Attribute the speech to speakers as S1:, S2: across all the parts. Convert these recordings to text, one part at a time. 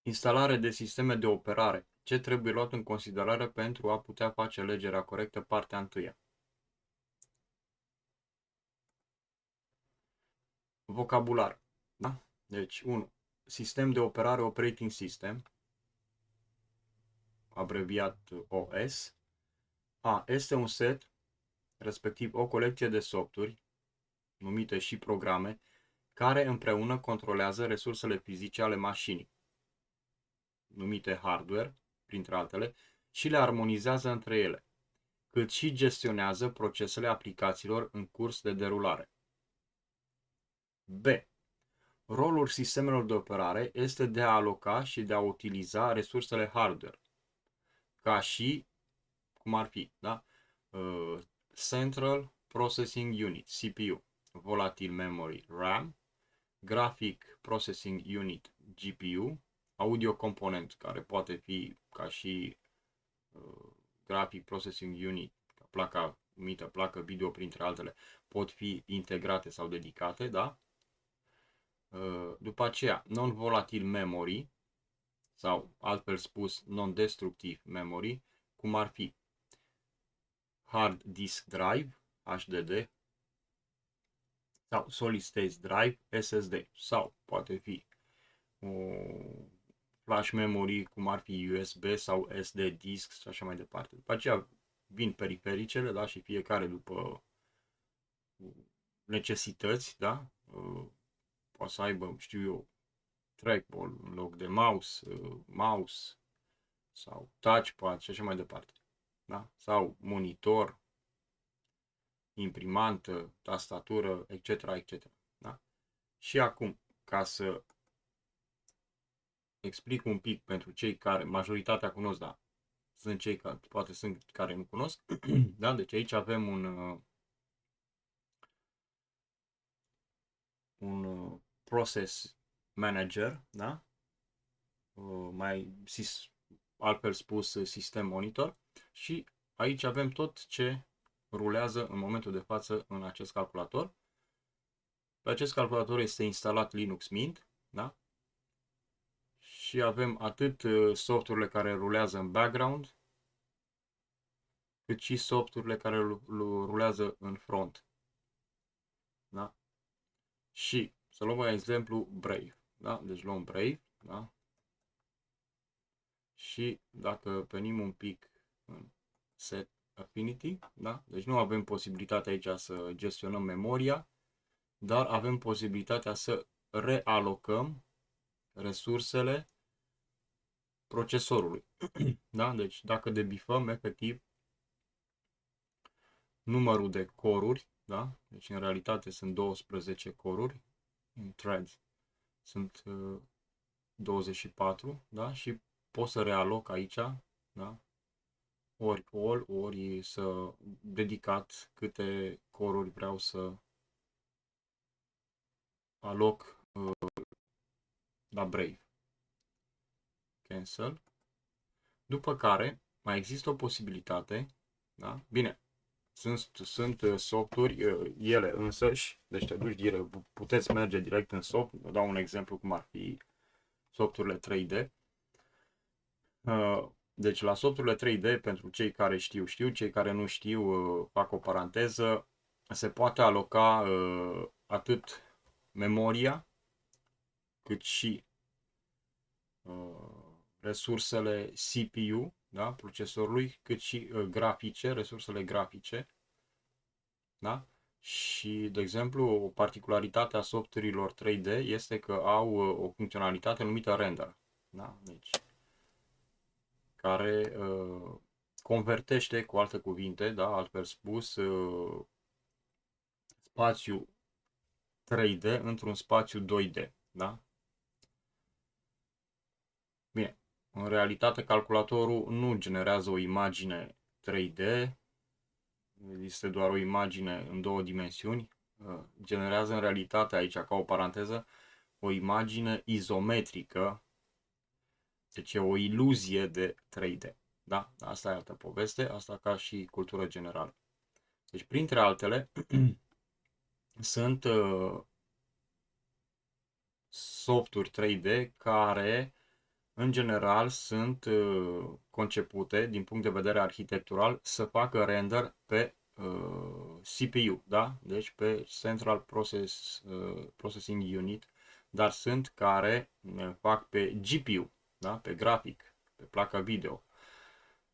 S1: Instalare de sisteme de operare. Ce trebuie luat în considerare pentru a putea face alegerea corectă, partea întâia. Vocabular. Da? Deci, 1. Sistem de operare, operating system, abreviat OS. Este un set, respectiv o colecție de softuri, numite și programe, care împreună controlează resursele fizice ale mașinii, numite hardware, printre altele, și le armonizează între ele, cât și gestionează procesele aplicațiilor în curs de derulare. B. Rolul sistemelor de operare este de a aloca și de a utiliza resursele hardware, ca și, cum ar fi, da? Central Processing Unit, CPU, Volatile Memory, RAM, Graphic Processing Unit, GPU, Audio Component, care poate fi ca și Graphic Processing Unit, placa numită placă video, printre altele, pot fi integrate sau dedicate, da? După aceea, Non-Volatile Memory, sau altfel spus non-destructive memory, cum ar fi Hard Disk Drive, HDD, sau Solid State Drive, SSD, sau poate fi o flash memory, cum ar fi USB sau SD disk și așa mai departe. După aceea vin perifericele, da, și fiecare după necesități, da, poate să aibă, știu eu, trackball în loc de mouse sau touchpad și așa mai departe. Da? Sau monitor, imprimantă, tastatură, etc. etc. Da? Și acum, ca să explic un pic pentru cei care, majoritatea cunosc, da, sunt cei care, poate sunt care nu cunosc, da? Deci aici avem un process manager, da? Altfel spus sistem monitor, și aici avem tot ce rulează în momentul de față în acest calculator. Pe acest calculator este instalat Linux Mint, da? Și avem atât softurile care rulează în background, cât și softurile care rulează în front. Da? Și să luăm un exemplu Brave. Da? Deci luăm Brave, da? Și dacă venim un pic în Set Affinity, da? Deci nu avem posibilitatea aici să gestionăm memoria, dar avem posibilitatea să realocăm resursele procesorului. Da? Deci dacă debifăm efectiv numărul de coruri, da? Deci în realitate sunt 12 coruri, în threads sunt 24, da? Și pot să realoc aici, da? Ori all, ori să dedicat câte coruri vreau să aloc la Brave. Cancel. După care mai există o posibilitate, da? Bine, sunt softuri, ele însăși, deci te duci direct, puteți merge direct în soft, vă dau un exemplu cum ar fi softurile 3D. Deci la softurile 3D, pentru cei care știu, cei care nu știu, fac o paranteză, se poate aloca atât memoria, cât și resursele CPU, da, procesorului, cât și grafice, resursele grafice, da? Și, de exemplu, o particularitate a softurilor 3D este că au o funcționalitate numită render, da? Deci, care convertește, cu alte cuvinte, da, altfel spus, spațiu 3D într-un spațiu 2D, da? Bine, în realitate calculatorul nu generează o imagine 3D, este doar o imagine în două dimensiuni, generează în realitate, aici ca o paranteză, o imagine izometrică, deci e o iluzie de 3D. Da? Asta e altă poveste, asta ca și cultură generală. Deci, printre altele, sunt softuri 3D care în general sunt concepute din punct de vedere arhitectural să facă render pe CPU, da? Deci pe Processing Unit, dar sunt care fac pe GPU, da? Pe grafic, pe placa video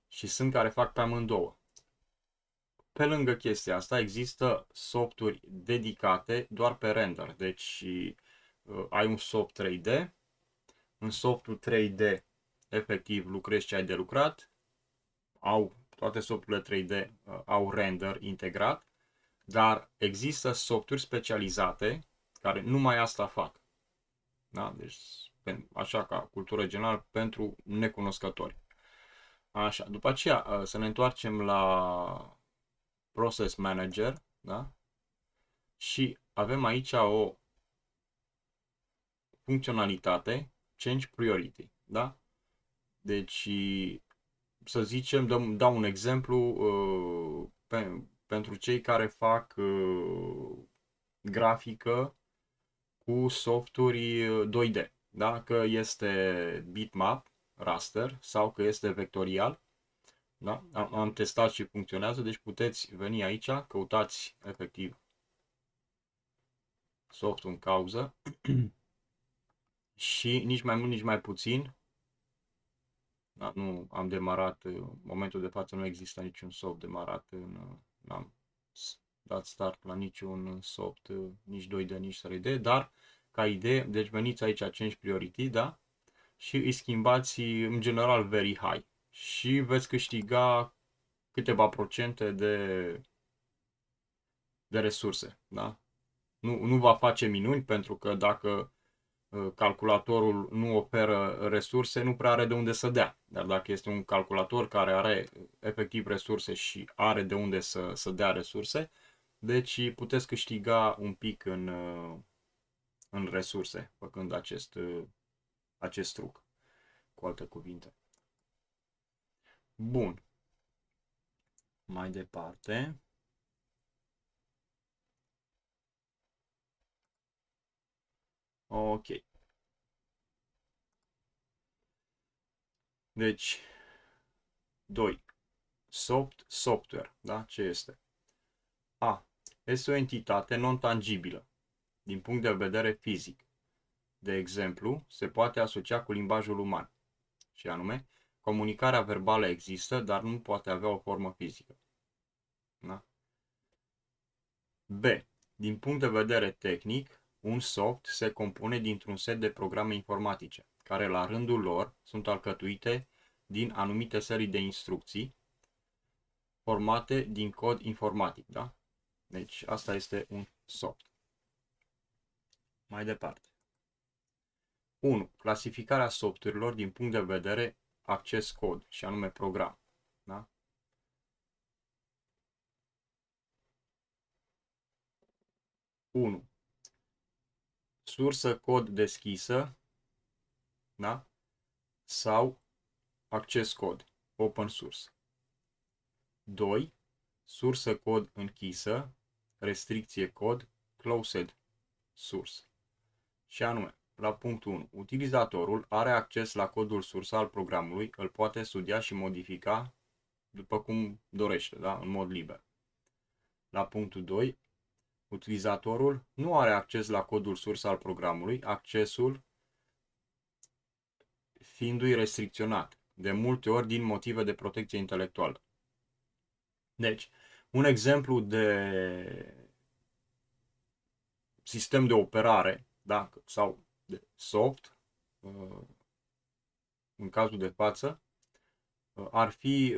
S1: și sunt care fac pe amândouă. Pe lângă chestia asta există softuri dedicate doar pe render, deci ai un soft 3D, în softul 3D efectiv lucrezi ce ai de lucrat, toate softurile 3D au render integrat, dar există softuri specializate care numai asta fac. Da? Deci, așa ca cultură generală pentru necunoscători. Așa, după aceea să ne întoarcem la Process Manager, da? Și avem aici o funcționalitate Change Priority, da? Deci, să zicem, dau un exemplu pentru cei care fac grafică cu softuri 2D, da? Că este bitmap, raster sau că este vectorial. Da? Am testat și funcționează, deci puteți veni aici, căutați efectiv softul în cauză și nici mai mult, nici mai puțin. Da, nu am demarat, în momentul de față nu există niciun soft demarat, n-am dat start la niciun soft, nici 2D, nici 3D, dar ca idee, deci veniți aici Change Priority, da? Și îi schimbați în general Very High și veți câștiga câteva procente de resurse, da? Nu va face minuni, pentru că dacă calculatorul nu oferă resurse, nu prea are de unde să dea. Dar dacă este un calculator care are efectiv resurse și are de unde să dea resurse, deci puteți câștiga un pic în resurse făcând acest truc, cu alte cuvinte. Bun. Mai departe. Ok. Deci, 2. Software. Da? Ce este? A. Este o entitate non-tangibilă din punct de vedere fizic. De exemplu, se poate asocia cu limbajul uman. Și anume, comunicarea verbală există, dar nu poate avea o formă fizică. Da? B. Din punct de vedere tehnic, un soft se compune dintr-un set de programe informatice, care la rândul lor sunt alcătuite din anumite serii de instrucții formate din cod informatic. Da? Deci asta este un soft. Mai departe. 1. Clasificarea softurilor din punct de vedere acces cod, și anume program. Da? 1. Sursă cod deschisă, da? Sau acces cod, open source. 2. Sursă cod închisă, restricție cod, closed source. Și anume, la punctul 1, utilizatorul are acces la codul sursă al programului, îl poate studia și modifica după cum dorește, da? În mod liber. La punctul 2, utilizatorul nu are acces la codul sursă al programului, accesul fiindu-i restricționat, de multe ori din motive de protecție intelectuală. Deci, un exemplu de sistem de operare, da? Sau de soft, în cazul de față, ar fi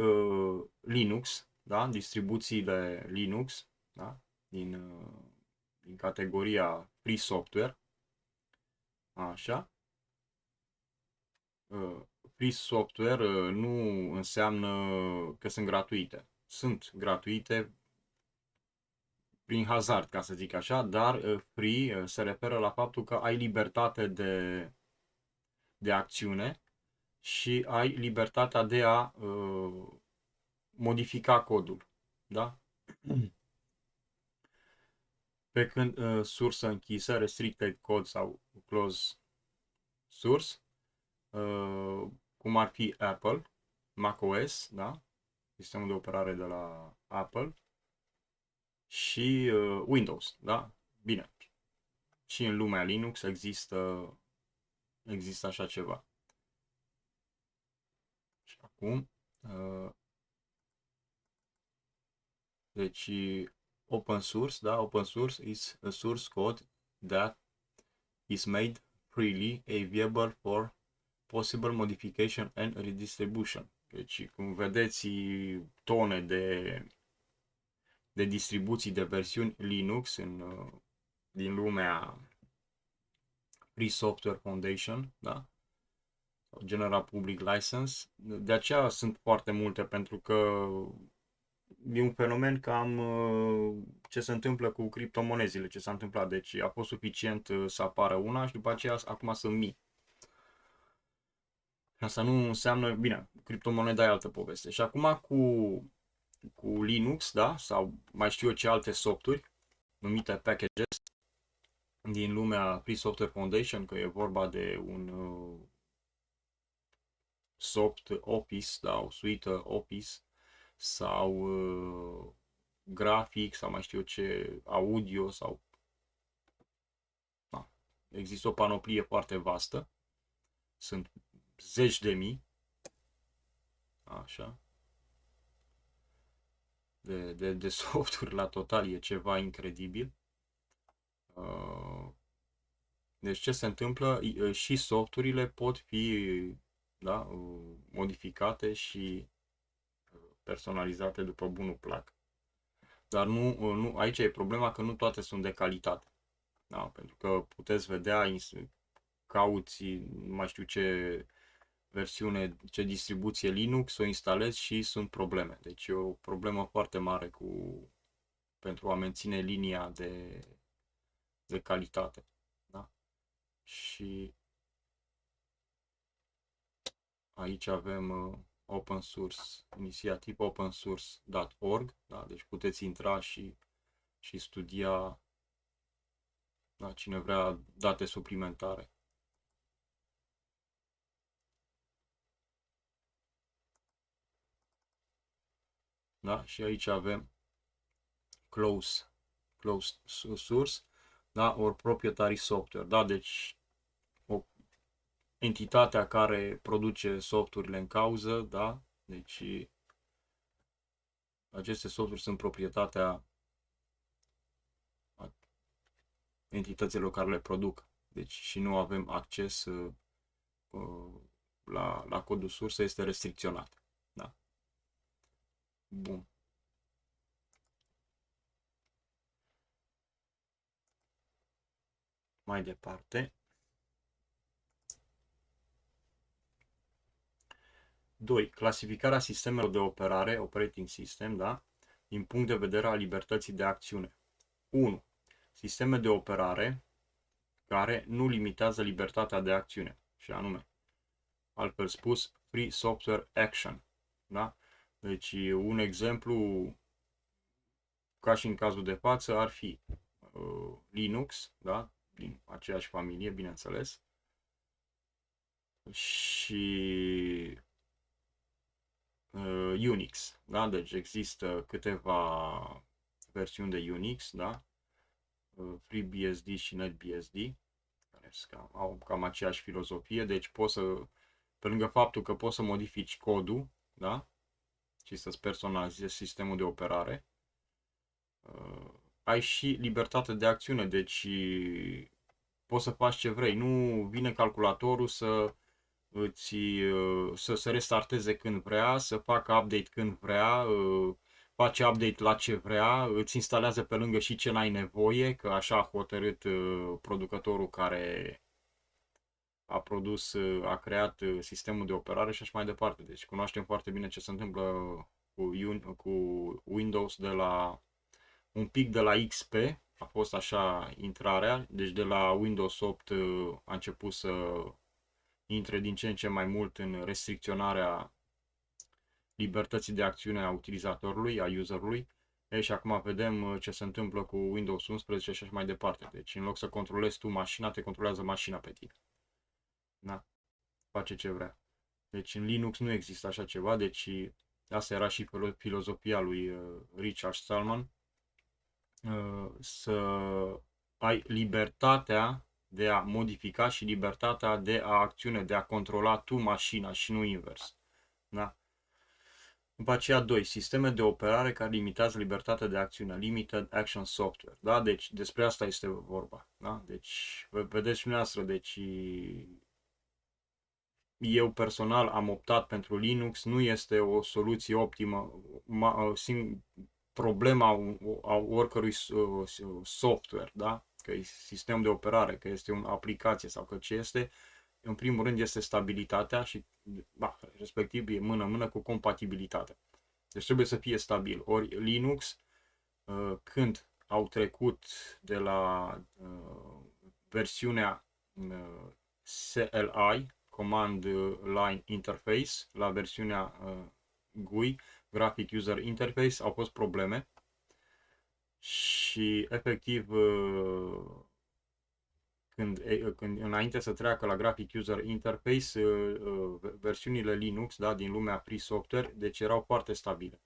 S1: Linux, da? Distribuțiile Linux, da? Din categoria Free Software. Așa. Free Software nu înseamnă că sunt gratuite. Sunt gratuite prin hazard, ca să zic așa, dar free se referă la faptul că ai libertate de acțiune și ai libertatea de a modifica codul. Da? Pe când sursă închisă, restricted code sau close source, cum ar fi Apple, macOS, da? Sistemul de operare de la Apple și Windows, da? Bine, și în lumea Linux există așa ceva. Și acum, deci open source, da? Open source is a source code that is made freely available for possible modification and redistribution. Deci, cum vedeți, tone de distribuții de versiuni Linux din lumea Free Software Foundation, da? General Public License. De aceea sunt foarte multe, pentru că e un fenomen cam ce se întâmplă cu criptomonezile, ce s-a întâmplat. Deci a fost suficient să apară una și după aceea acum sunt mii. Asta nu înseamnă, bine, criptomoneda e altă poveste. Și acum cu Linux, da, sau mai știu eu ce alte softuri numite packages din lumea Free Software Foundation, că e vorba de un soft Office, da, o suite Office sau grafic sau mai știu eu ce, audio sau da. Există o panoplie foarte vastă. Sunt zeci de mii, așa, de softuri la total, e ceva incredibil. Deci ce se întâmplă? Și softurile pot fi, da, modificate și personalizate după bunul plac. Dar nu, aici e problema că nu toate sunt de calitate. Da? Pentru că puteți vedea, cauți, nu mai știu ce versiune, ce distribuție Linux, o instalezi și sunt probleme. Deci e o problemă foarte mare pentru a menține linia de calitate. Da? Și aici avem open source, inițiativ opensource.org, da? Deci puteți intra și studia, da? Cine vrea date suplimentare. Da? Și aici avem closed source, da? Or proprietary software, da? Deci entitatea care produce softurile în cauză, da? Deci aceste softuri sunt proprietatea entităților care le produc. Deci și nu avem acces la codul sursă, este restricționat. Da? Bun. Mai departe. 2. Clasificarea sistemelor de operare, operating system, da? Din punct de vedere al libertății de acțiune. 1. Sisteme de operare care nu limitează libertatea de acțiune, și anume, altfel spus, Free Software Action. Da? Deci un exemplu, ca și în cazul de față, ar fi Linux, da? Din aceeași familie, bineînțeles, și Unix. Da? Deci există câteva versiuni de Unix, da? FreeBSD și NetBSD, care au cam aceeași filozofie, deci poți să, pe lângă faptul că poți să modifici codul, da? Și să-ți personalizezi sistemul de operare, ai și libertate de acțiune, deci poți să faci ce vrei. Nu vine calculatorul să se restarteze când vrea, să facă update când vrea, face update la ce vrea, îți instalează pe lângă și ce n-ai nevoie, că așa a hotărât producătorul care a creat sistemul de operare și așa mai departe. Deci cunoaștem foarte bine ce se întâmplă cu Windows un pic de la XP, a fost așa intrarea, deci de la Windows 8 a început să intre din ce în ce mai mult în restricționarea libertății de acțiune a utilizatorului, a userului. Și acum vedem ce se întâmplă cu Windows 11 și așa mai departe. Deci în loc să controlezi tu mașina, te controlează mașina pe tine. Da? face ce vrea. Deci în Linux nu există așa ceva, deci asta era și filozofia lui Richard Stallman, să ai libertatea de a modifica și libertatea de a acțiune, de a controla tu mașina și nu invers. Da? După aceea, 2. Sisteme de operare care limitează libertatea de acțiune, Limited Action Software. Da? Deci despre asta este vorba. Da? Deci, vedeți dumneavoastră, deci eu personal am optat pentru Linux, nu este o soluție optimă. Problema a oricărui software, da? Că e sistem de operare, că este o aplicație sau că ce este, în primul rând este stabilitatea și, respectiv, e mână-mână cu compatibilitatea. Deci trebuie să fie stabil. Ori Linux, când au trecut de la versiunea CLI, Command Line Interface, la versiunea GUI, Graphic User Interface, au fost probleme și efectiv când înainte să treacă la Graphic User Interface, versiunile Linux, da, din lumea free software, deci erau foarte stabile.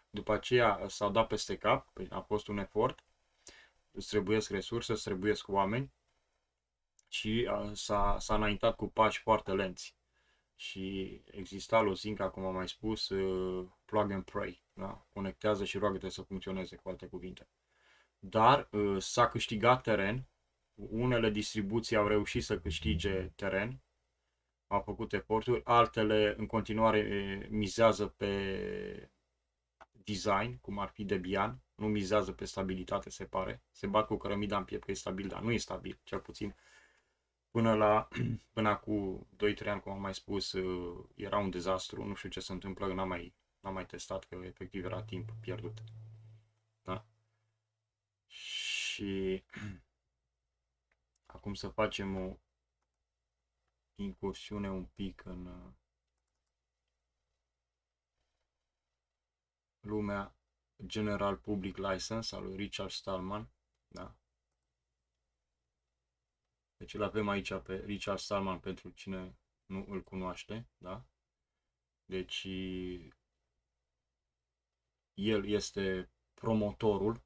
S1: După aceea s-au dat peste cap, a fost un efort, îți trebuiesc resurse, îți trebuiesc oameni și s-a înaintat cu pași foarte lenți. Și exista lozinca, cum am mai spus, plug and pray, da? Conectează și roagă-te să funcționeze, cu alte cuvinte. Dar s-a câștigat teren, unele distribuții au reușit să câștige teren, au făcut eforturi, altele în continuare mizează pe design, cum ar fi Debian, nu mizează pe stabilitate, se pare, se bat cu cărămida în piept că e stabil, dar nu e stabil, cel puțin până acum 2-3 ani, cum am mai spus, era un dezastru, nu știu ce se întâmplă, n-am mai testat, că efectiv era timp pierdut. Da? Și acum să facem o incursiune un pic în lumea General Public License al lui Richard Stallman. Da? Deci îl avem aici pe Richard Stallman pentru cine nu îl cunoaște. Da? Deci el este promotorul,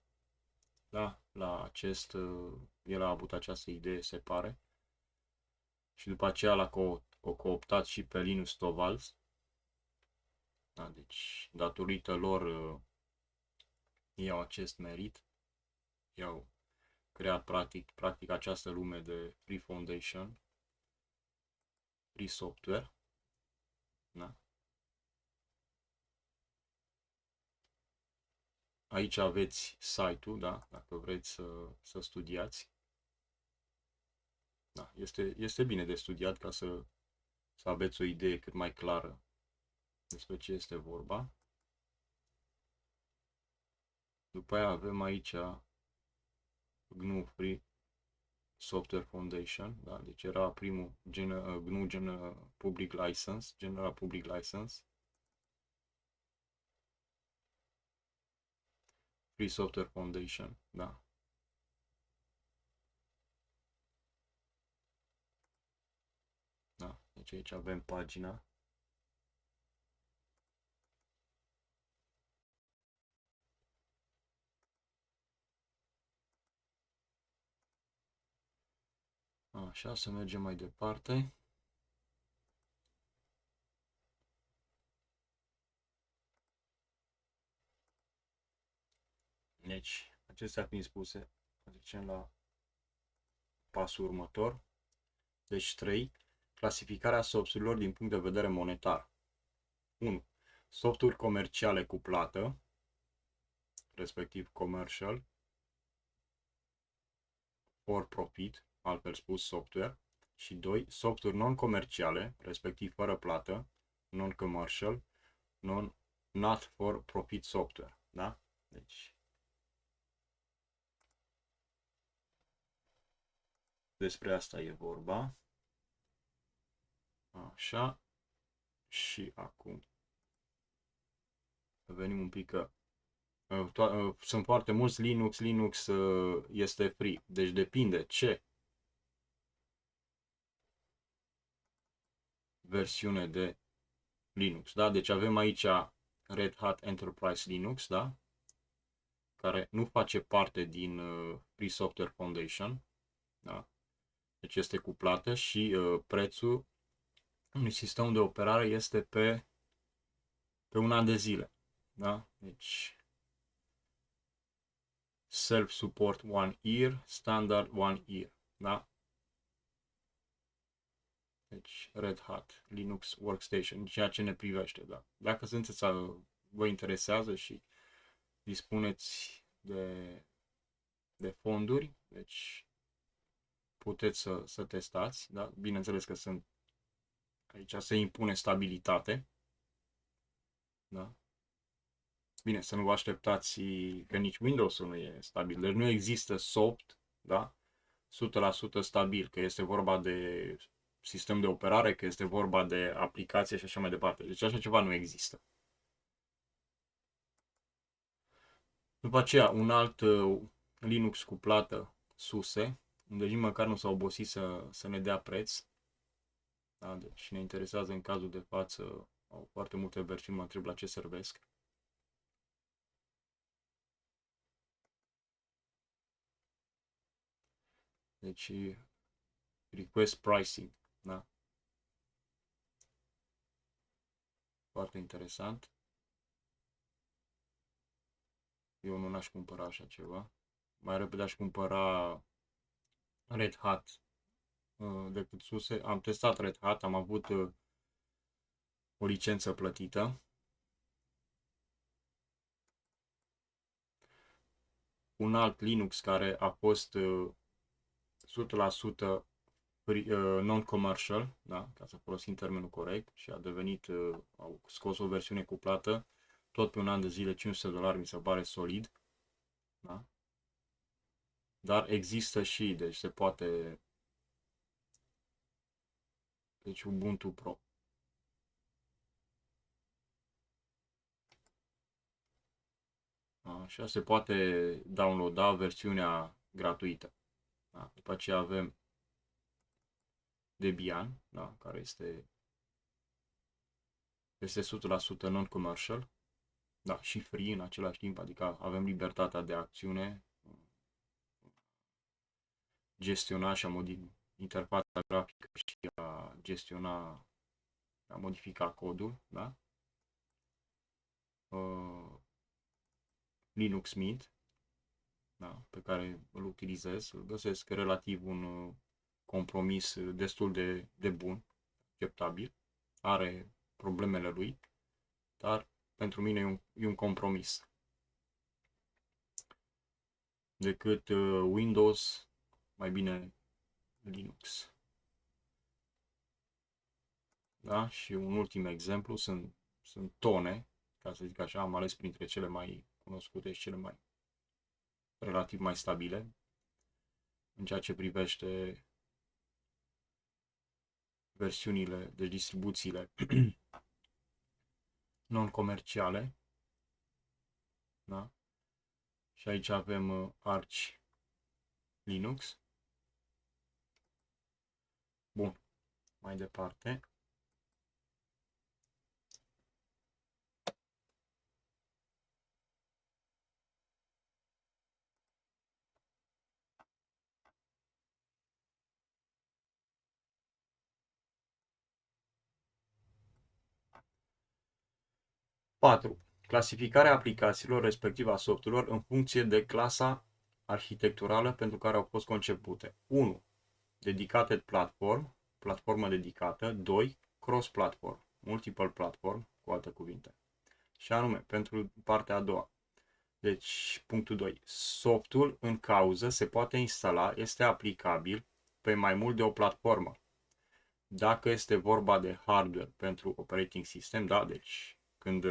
S1: da? La acest, el a avut această idee, se pare. Și după aceea l-a cooptat și pe Linus Torvalds. Da? Deci datorită lor iau acest merit. I-au creat practic această lume de Free Foundation, Free Software. Da? Aici aveți site-ul, da? Dacă vreți să studiați. Da, este bine de studiat ca să aveți o idee cât mai clară despre ce este vorba. După aia avem aici GNU Free Software Foundation, da? Deci era primul GNU General Public License, Free Software Foundation, da? Da? Deci aici avem pagina. Așa, să mergem mai departe. Deci, acestea fiind spuse, trecem la pasul următor. Deci 3. Clasificarea softurilor din punct de vedere monetar. 1. Softuri comerciale cu plată, respectiv commercial, for profit, altfel spus software. Și 2. Softuri non-comerciale, respectiv fără plată, non-commercial, not for profit software. Da? Deci, despre asta e vorba. Așa. Și acum venim un pic că sunt foarte mulți Linux este free. Deci depinde ce versiune de Linux, da? Deci avem aici Red Hat Enterprise Linux, da? Care nu face parte din Free Software Foundation, da? Deci este cuplată și prețul unui sistem de operare este pe un an de zile, da? Deci self-support 1 year, standard 1 year, da? Deci Red Hat Linux Workstation, ceea ce ne privește, da? Dacă sunteți, vă interesează și dispuneți de fonduri, deci puteți să testați, da? Bineînțeles că aici se impune stabilitate, da? Bine, să nu vă așteptați că nici Windows-ul nu e stabil, deci nu există soft, da? 100% stabil, că este vorba de sistem de operare, că este vorba de aplicație și așa mai departe. Deci așa ceva nu există. După aceea, un alt Linux cu plată SUSE, unde nici măcar nu s-a obosit să ne dea preț. Da? Deci ne interesează în cazul de față, au foarte multe versiuni, mă întreb la ce servesc. Deci, request pricing, da? Foarte interesant. Eu nu n-aș cumpăra așa ceva. Mai repede aș cumpăra Red Hat decât SUSE. Am testat Red Hat, am avut o licență plătită. Un alt Linux care a fost 100% non-commercial, da? Ca să folosim termenul corect, și a devenit, au scos o versiune cuplată, tot pe un an de zile, $500, mi se pare solid, da? Dar există și, deci se poate, deci Ubuntu Pro. Așa se poate downloada versiunea gratuită. Da? După aceea avem Debian, da? Care este 100% non-commercial, da, și free în același timp, adică avem libertatea de acțiune, gestiona și a interfața grafică și a gestiona, a modifica codul, da? Linux Mint, da? Pe care îl utilizez, îl găsesc relativ un compromis destul de bun, acceptabil, are problemele lui, dar pentru mine e un compromis. Decât Windows, mai bine Linux. Da? Și un ultim exemplu sunt tone, ca să zic așa, am ales printre cele mai cunoscute și cele mai relativ mai stabile în ceea ce privește versiunile, deci distribuțiile non-comerciale. Da? Și aici avem Arch Linux. Bun, mai departe. Patru. Clasificarea aplicațiilor, respectiv a softurilor, în funcție de clasa arhitecturală pentru care au fost concepute. 1. Dedicated platform, platformă dedicată. 2. Cross-platform, multiple platform, cu alte cuvinte. Și anume, pentru partea a doua. Deci, punctul 2. Softul în cauză se poate instala, este aplicabil pe mai mult de o platformă. Dacă este vorba de hardware pentru operating system, da, deci când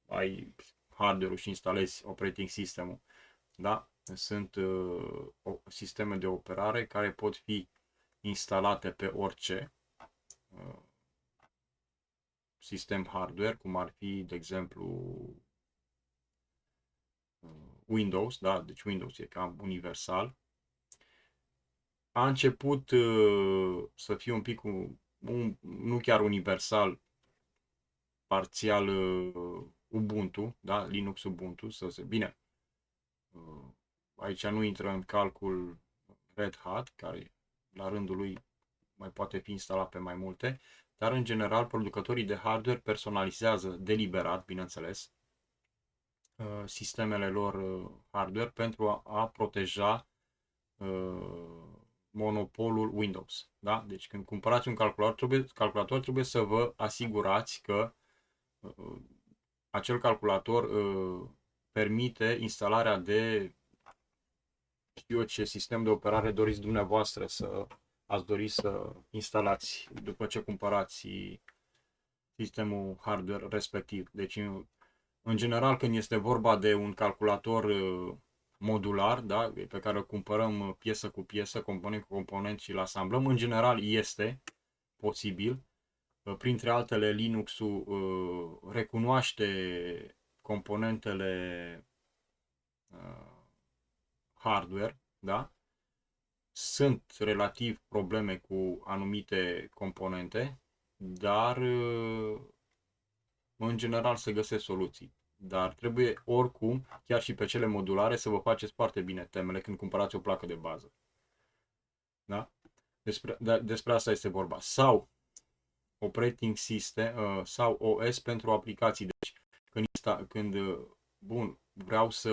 S1: ai hardware-ul și instalezi operating system-ul, da, sunt sisteme de operare care pot fi instalate pe orice sistem hardware, cum ar fi, de exemplu, Windows, da, deci Windows e cam universal. A început să fie un pic nu chiar universal, parțial Ubuntu, da? Linux Ubuntu, bine, aici nu intră în calcul Red Hat, care la rândul lui mai poate fi instalat pe mai multe, dar în general producătorii de hardware personalizează deliberat, bineînțeles, sistemele lor hardware pentru a proteja monopolul Windows. Da? Deci când cumpărați un calculator trebuie să vă asigurați că acel calculator permite instalarea de, știu eu ce sistem de operare doriți dumneavoastră ați dori să instalați după ce cumpărați sistemul hardware respectiv. Deci, în general, când este vorba de un calculator modular, da, pe care îl cumpărăm piesă cu piesă, component cu component și îl asamblăm, în general este posibil. Printre altele, Linux-ul recunoaște componentele hardware, da? Sunt relativ probleme cu anumite componente, dar în general se găsesc soluții. Dar trebuie oricum, chiar și pe cele modulare, să vă faceți foarte bine temele când cumpărați o placă de bază. Da? Despre asta este vorba. Sau operating system sau OS pentru aplicații. Deci când bun, vreau să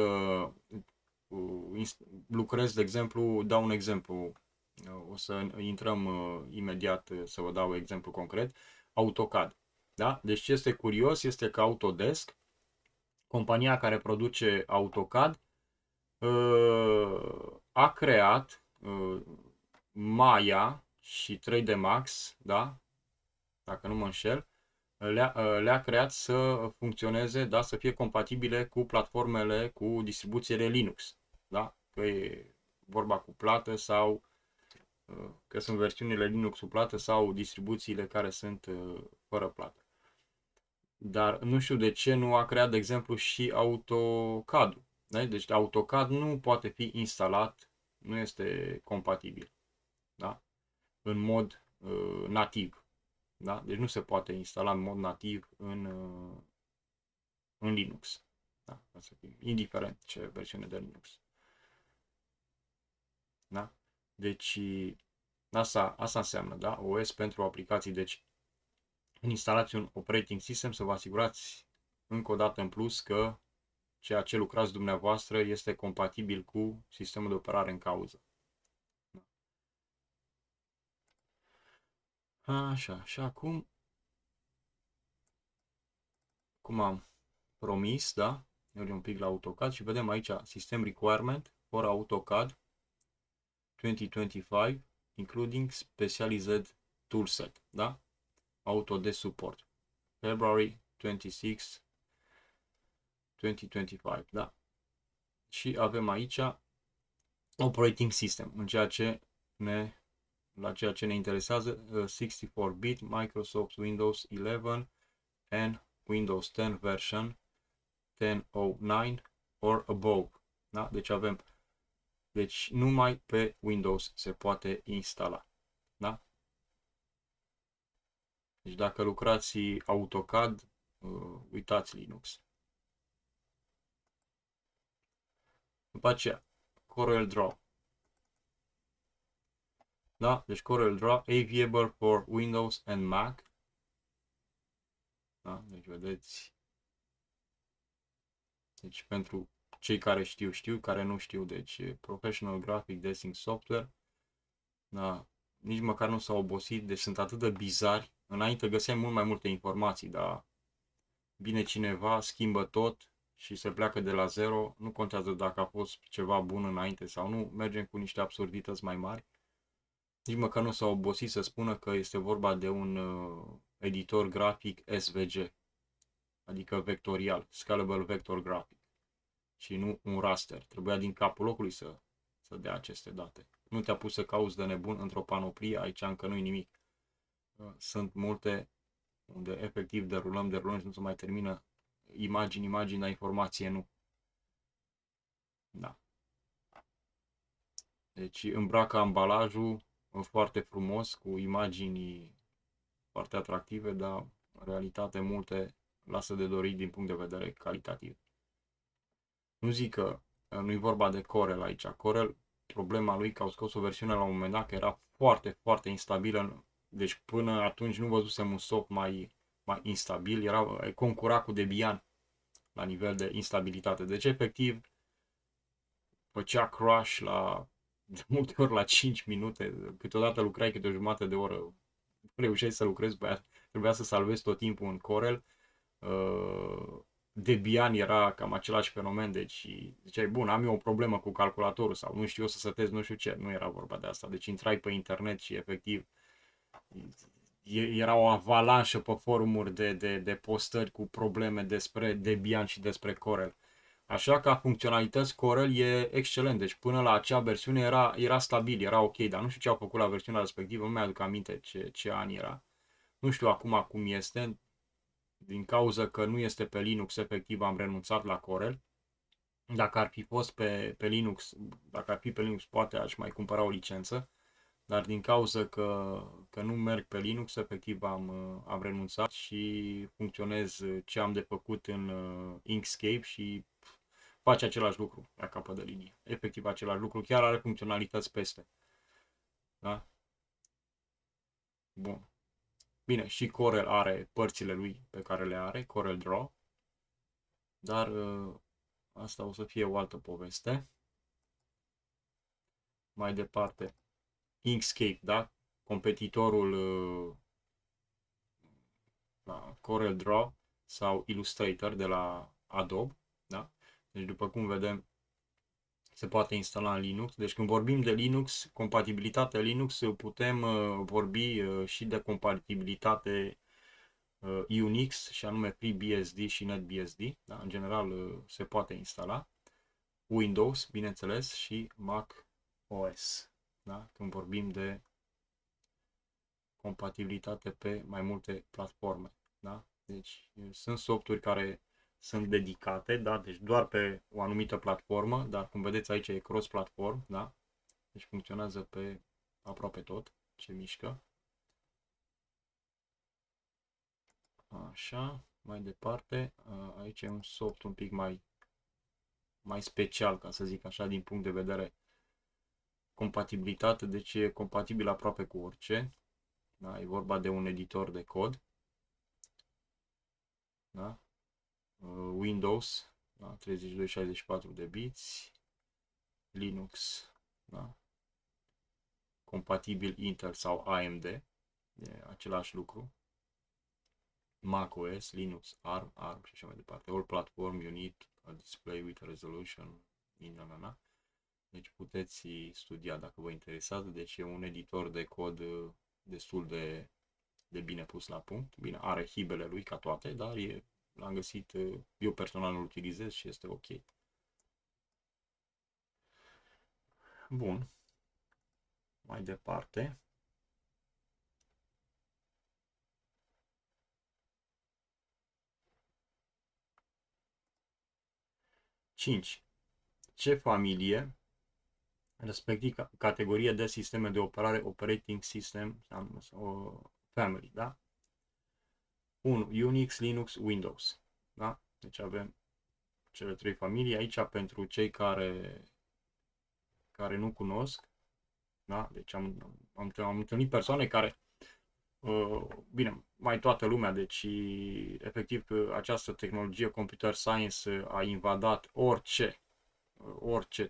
S1: lucrez, de exemplu, dau un exemplu, o să intrăm imediat să vă dau exemplu concret, AutoCAD. Da? Deci ce este curios este că Autodesk, compania care produce AutoCAD, a creat Maya și 3D Max, da? Dacă nu mă înșel, le-a creat să funcționeze, da, să fie compatibile cu platformele cu distribuțiile Linux, da? Că e vorba cu plată sau că sunt versiunile Linux cu plată sau distribuțiile care sunt fără plată. Dar nu știu de ce nu a creat, de exemplu, și AutoCAD-ul. Da? Deci AutoCAD nu poate fi instalat, nu este compatibil, da? În mod nativ. Da? Deci nu se poate instala în mod nativ în Linux. Da? Indiferent ce versiune de Linux. Da? Deci asta înseamnă, da? OS pentru aplicații. Deci când instalați un operating system să vă asigurați încă o dată în plus că ceea ce lucrați dumneavoastră este compatibil cu sistemul de operare în cauză. Așa, și acum, cum am promis, da? Mergem un pic la AutoCAD și vedem aici System Requirement for AutoCAD 2025, including specialized toolset, da? Autodesk Support, February 26, 2025, da? Și avem aici Operating System, la ceea ce ne interesează, 64-bit, Microsoft Windows 11 and Windows 10 version 10.09 or above. Da? Deci numai pe Windows se poate instala. Da? Deci dacă lucrați AutoCAD, uitați Linux. După aceea, CorelDRAW. Da? Deci CorelDRAW, Aviable for Windows and Mac. Da? Deci vedeți. Deci pentru cei care știu, care nu știu, deci Professional Graphic Design Software. Da? Nici măcar nu s-au obosit, deci sunt atât de bizari. Înainte găseam mult mai multe informații, dar vine cineva, schimbă tot și se pleacă de la zero. Nu contează dacă a fost ceva bun înainte sau nu, mergem cu niște absurdități mai mari. Nici măcar nu s-au obosit să spună că este vorba de un editor grafic SVG, adică vectorial, Scalable Vector Graphic, și nu un raster. Trebuia din capul locului să dea aceste date. Nu te-a pus să cauți de nebun într-o panoplie, aici încă nu-i nimic. Sunt multe unde efectiv derulăm și nu se mai termină imagini, dar informație nu. Da. Deci îmbracă ambalajul foarte frumos cu imagini foarte atractive, dar în realitate multe lasă de dorit din punct de vedere calitativ. Nu zic că nu e vorba de Corel aici. Corel, problema lui că au scos o versiune la un moment dat că era foarte, foarte instabilă. Deci până atunci nu văzusem un soft mai instabil. Concura cu Debian la nivel de instabilitate. Deci efectiv făcea crash de multe ori la 5 minute. Câteodată lucrai câte o jumătate de oră. Reușeai să lucrezi pe aia. Trebuia să salvezi tot timpul în Corel. Debian era cam același fenomen, deci ziceai, bun, am eu o problemă cu calculatorul sau nu știu eu să setez nu știu ce, nu era vorba de asta, deci intrai pe internet și efectiv era o avalanșă pe forumuri de postări cu probleme despre Debian și despre Corel. Așa că funcționalități Corel e excelent, deci până la acea versiune era stabil, era ok, dar nu știu ce au făcut la versiunea respectivă, nu mi-aduc aminte ce an era. Nu știu acum cum este, din cauza că nu este pe Linux, efectiv am renunțat la Corel. Dacă ar fi fost pe Linux, dacă ar fi pe Linux, poate aș mai cumpăra o licență, dar din cauza că nu merg pe Linux, efectiv am renunțat și funcționez ce am de făcut în Inkscape și face același lucru la capăt de linie. Efectiv același lucru, chiar are funcționalități peste. Da? Bun. Bine, și Corel are părțile lui pe care le are, Corel Draw, dar asta o să fie o altă poveste. Mai departe, Inkscape, da? Competitorul la Corel Draw sau Illustrator de la Adobe, da? Deci după cum vedem, se poate instala în Linux. Deci când vorbim de Linux, compatibilitate Linux, putem vorbi și de compatibilitate Unix, și anume FreeBSD și NetBSD. Da? În general se poate instala. Windows, bineînțeles, și Mac OS. Da? Când vorbim de compatibilitate pe mai multe platforme. Da? Deci sunt softuri care sunt dedicate, da? Deci doar pe o anumită platformă, dar cum vedeți aici e cross-platform, da? Deci funcționează pe aproape tot ce mișcă. Așa, mai departe, aici e un soft un pic mai special, ca să zic așa, din punct de vedere compatibilitate, deci e compatibil aproape cu orice. Da? E vorba de un editor de cod. Da? Windows, da? 3264 de biți, Linux, da? Compatibil Intel sau AMD, e același lucru. macOS, Linux, ARM și așa mai departe. All platform unit, a display with a resolution, Deci puteți studia dacă vă interesează. Deci e un editor de cod destul de bine pus la punct. Bine, are hibele lui ca toate, dar l-am găsit, eu personal îl utilizez și este ok. Bun. Mai departe. Cinci. Ce familie, respectiv categorie de sisteme de operare, operating system sau family, da? 1. Unix, Linux, Windows. Da? Deci avem cele trei familii. Aici pentru cei care nu cunosc, da? Deci am întâlnit persoane care, bine, mai toată lumea, deci efectiv această tehnologie computer science a invadat orice,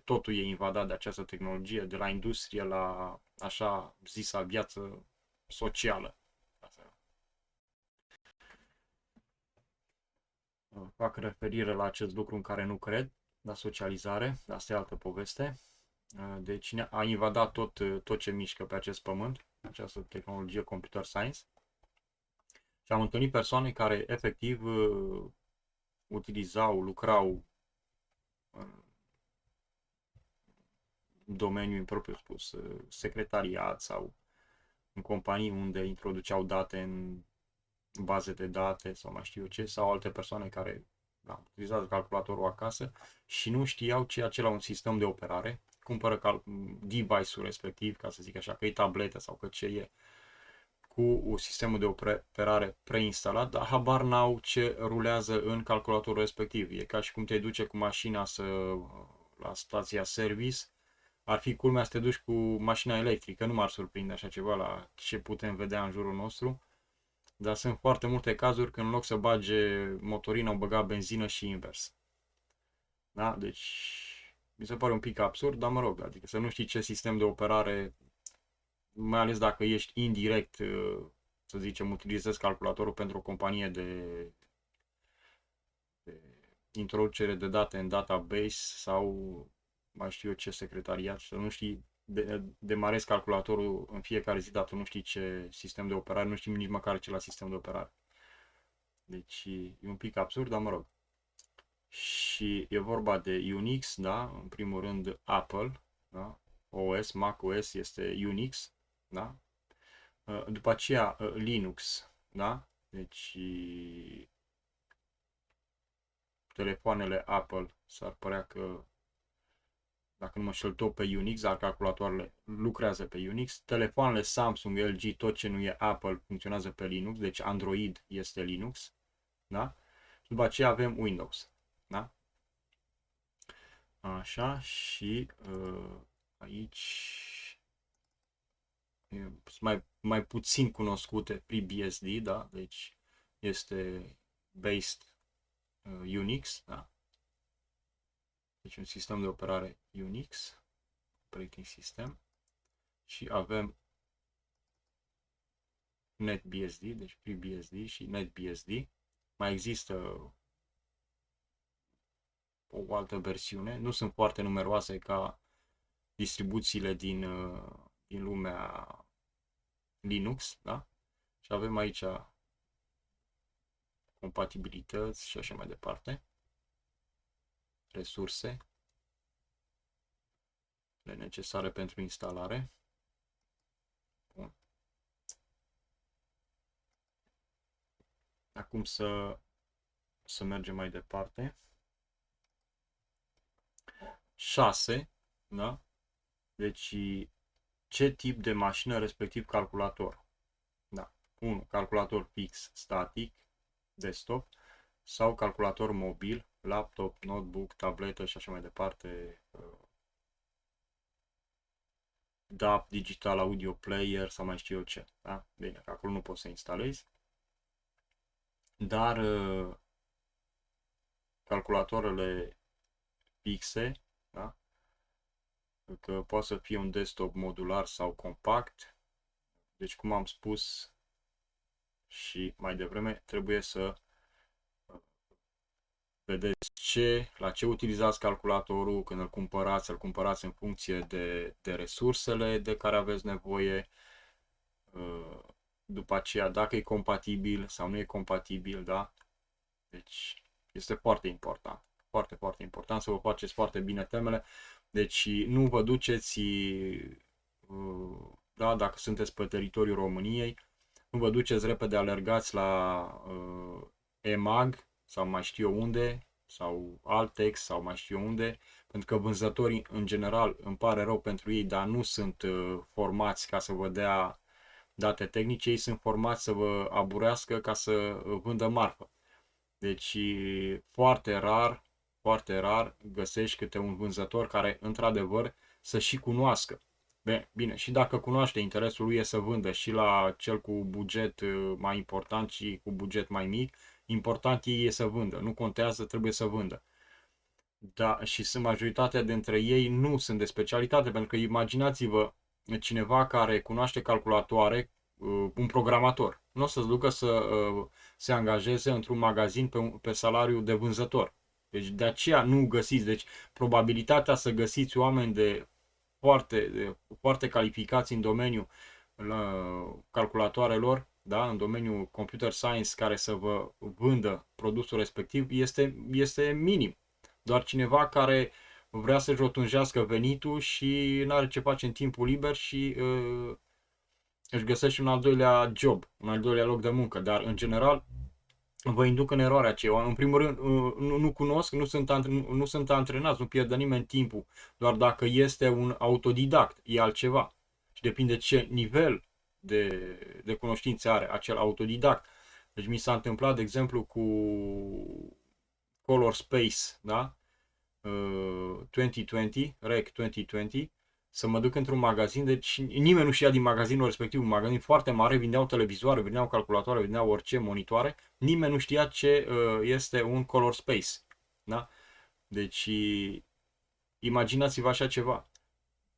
S1: totul e invadat de această tehnologie, de la industrie la așa zisa viață socială. Fac referire la acest lucru în care nu cred, la socializare, asta e altă poveste. Deci a invadat tot ce mișcă pe acest pământ, această tehnologie computer science. Și am întâlnit persoane care efectiv lucrau în domeniul propriu spus, secretariat sau în companii unde introduceau date în baze de date sau mai știu eu ce, sau alte persoane care utilizează calculatorul acasă și nu știau ce e acela un sistem de operare, cumpără device-ul respectiv, ca să zic așa, că e tabletă sau că ce e. cu sistemul de operare preinstalat, dar habar n-au ce rulează în calculatorul respectiv. E ca și cum te duce cu mașina la stația service. Ar fi culmea să te duci cu mașina electrică, nu m-ar surprinde așa ceva la ce putem vedea în jurul nostru. Dar sunt foarte multe cazuri când în loc să bage motorina, au băgat benzină și invers. Da? Deci mi se pare un pic absurd, dar mă rog, adică să nu știi ce sistem de operare, mai ales dacă ești indirect, să zicem, utilizezi calculatorul pentru o companie de introducere de date în database sau mai știu eu ce secretariat, să nu știi, demarezi calculatorul în fiecare zi, dar tu nu știi ce sistem de operare, nu știi nici măcar ce la sistem de operare. Deci e un pic absurd, dar mă rog. Și e vorba de Unix, da? În primul rând Apple, da? OS, Mac OS este Unix, da? După aceea Linux, da? Deci telefoanele Apple s-ar părea că, dacă nu mă șel, tot pe Unix, dar calculatoarele lucrează pe Unix. Telefoanele Samsung, LG, tot ce nu e Apple funcționează pe Linux, deci Android este Linux, da? După aceea avem Windows, da? Așa, și aici sunt mai puțin cunoscute FreeBSD, da? Deci este based Unix, da? Deci un sistem de operare Unix, operating system, și avem NetBSD, deci FreeBSD și NetBSD. Mai există o altă versiune, nu sunt foarte numeroase ca distribuțiile din lumea Linux, da? Și avem aici compatibilități și așa mai departe, resurse necesare pentru instalare. Bun. Acum să mergem mai departe. 6, da? Deci ce tip de mașină, respectiv calculator? Da. 1. Calculator fix, static, desktop, sau calculator mobil, laptop, notebook, tabletă și așa mai departe, DAP, digital audio player sau mai știu eu ce. Da? Bine, că acolo nu poți să instalezi. Dar calculatoarele fixe, da? Că poate să fie un desktop modular sau compact. Deci, cum am spus și mai devreme, trebuie să vedeți la ce utilizați calculatorul când îl cumpărați în funcție de resursele de care aveți nevoie. După aceea, dacă e compatibil sau nu e compatibil, da? Deci este foarte important, foarte, foarte important să vă faceți foarte bine temele. Deci nu vă duceți, da, dacă sunteți pe teritoriul României, nu vă duceți repede, alergați la EMAG sau mai știu eu unde, sau Altex sau mai știu eu unde, pentru că vânzătorii în general, îmi pare rău pentru ei, dar nu sunt formați ca să vă dea date tehnice, ei sunt formați să vă aburească ca să vândă marfă. Deci foarte rar găsești câte un vânzător care într-adevăr să și cunoască. Bine, și dacă cunoaște, interesul lui e să vândă și la cel cu buget mai important și cu buget mai mic, important e să vândă, nu contează, trebuie să vândă. Da, și sunt majoritatea dintre ei nu sunt de specialitate, pentru că imaginați-vă cineva care cunoaște calculatoare, un programator, nu o să-ți ducă să se angajeze într-un magazin pe salariu de vânzător. Deci de aceea nu găsiți, deci probabilitatea să găsiți oameni foarte calificați în domeniul calculatoarelor, da, în domeniul computer science, care să vă vândă produsul respectiv, este minim. Doar cineva care vrea să-și rotunjească venitul și nu are ce face în timpul liber și își găsește un al doilea job, un al doilea loc de muncă. Dar în general vă induc în eroarea aceea. În primul rând nu cunosc, nu sunt antrenați, nu pierde nimeni timpul. Doar dacă este un autodidact, e altceva. Și depinde ce nivel de cunoștințe are acel autodidact. Deci mi s-a întâmplat, de exemplu, cu Color Space, da? 2020, REC 2020, să mă duc într-un magazin, deci nimeni nu știa din magazinul respectiv, un magazin foarte mare, vindeau televizoare, vindeau calculatoare, vindeau orice, monitoare, nimeni nu știa ce este un Color Space, da? Deci imaginați-vă așa ceva.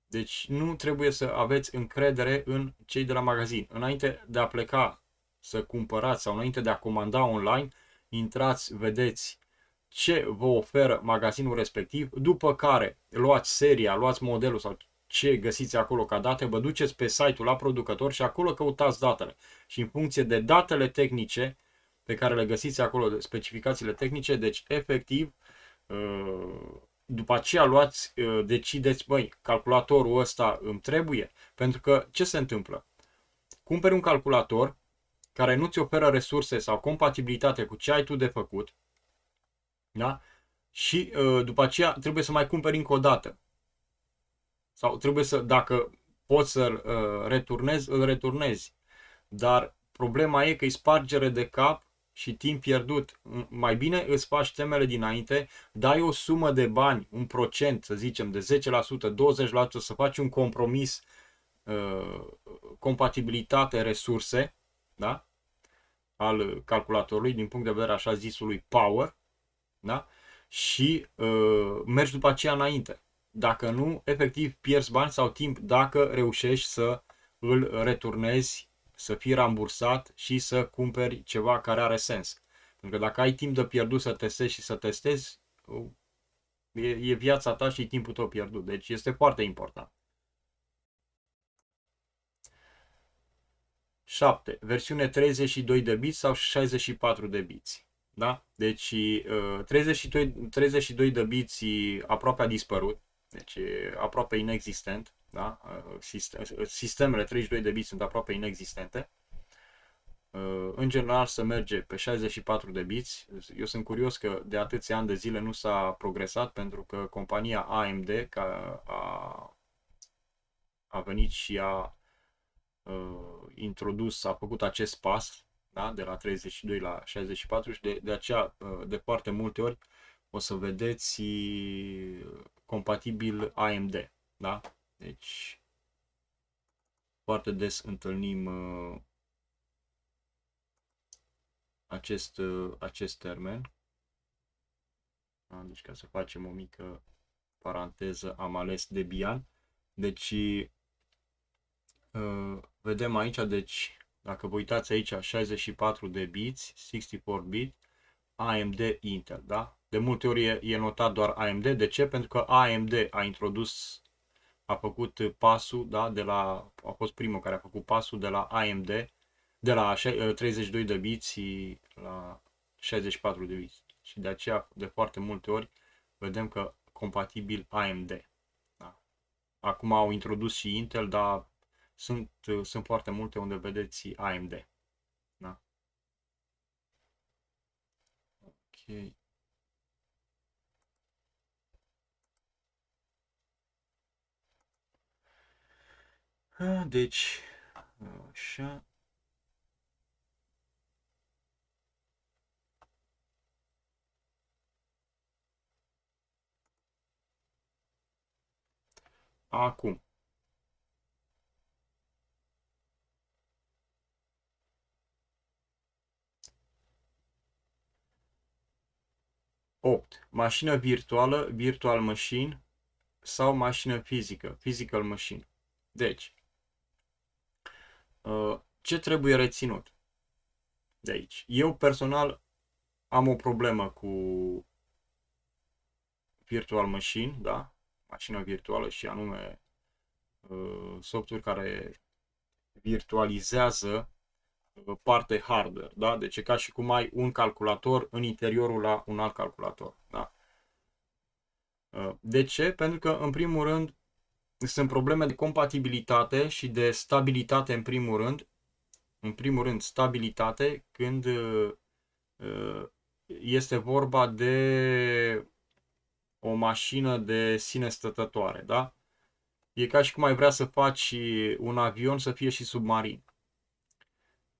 S1: Deci nu trebuie să aveți încredere în cei de la magazin. Înainte de a pleca să cumpărați sau înainte de a comanda online, intrați, vedeți ce vă oferă magazinul respectiv, după care luați seria, luați modelul sau ce găsiți acolo ca date, vă duceți pe site-ul la producător și acolo căutați datele. Și în funcție de datele tehnice pe care le găsiți acolo, de specificațiile tehnice, deci efectiv după aceea luați, decideți, băi, calculatorul ăsta îmi trebuie, pentru că ce se întâmplă? Cumperi un calculator care nu ți oferă resurse sau compatibilitate cu ce ai tu de făcut, da? Și după aceea trebuie să mai cumperi încă o dată. Sau trebuie să, dacă poți să returnezi, îl returnezi. Dar problema e că e spargere de cap și timp pierdut. Mai bine îți faci temele dinainte, dai o sumă de bani, un procent, să zicem, de 10%, 20%, să faci un compromis, compatibilitate, resurse, da? Al calculatorului, din punct de vedere așa zisului power, da? Și mergi după aceea înainte. Dacă nu, efectiv pierzi bani sau timp dacă reușești să îl returnezi, să fii rambursat și să cumperi ceva care are sens. Pentru că dacă ai timp de pierdut să testezi și să testezi, e viața ta și timpul tău pierdut. Deci este foarte important. 7. Versiune 32 de bits sau 64 de bits. Da? Deci 32 de bits aproape a dispărut. Deci aproape inexistent. Da? Sistemele 32 de bits sunt aproape inexistente. În general se merge pe 64 de bits. Eu sunt curios că de atâția ani de zile nu s-a progresat, pentru că compania AMD a venit și a introdus, a făcut acest pas, da? De la 32 la 64 și de aceea de foarte multe ori o să vedeți compatibil AMD. Da? Deci foarte des întâlnim acest termen. Da? Deci ca să facem o mică paranteză, am ales Debian. Deci vedem aici, deci dacă vă uitați aici, 64 de bits, 64 bit, AMD Intel, da? De multe ori e notat doar AMD. De ce? Pentru că AMD a făcut pasul, da? A fost primul care a făcut pasul de la AMD, de la 32 de bits la 64 de bits. Și de aceea, de foarte multe ori, vedem că compatibil AMD. Da? Acum au introdus și Intel, dar sunt foarte multe unde vedeți AMD. Da? Ok. Deci, așa. Acum. Opt. Mașină virtuală, virtual machine, sau mașină fizică, physical machine. Deci, ce trebuie reținut de aici? Eu personal am o problemă cu virtual machine, da? Mașină virtuală, și anume software care virtualizează parte hardware, da? Deci e ca și cum ai un calculator în interiorul la un alt calculator, da? De ce? Pentru că, în primul rând, sunt probleme de compatibilitate și de stabilitate, în primul rând. În primul rând, stabilitate când este vorba de o mașină de sine stătătoare, da? E ca și cum ai vrea să faci un avion să fie și submarin.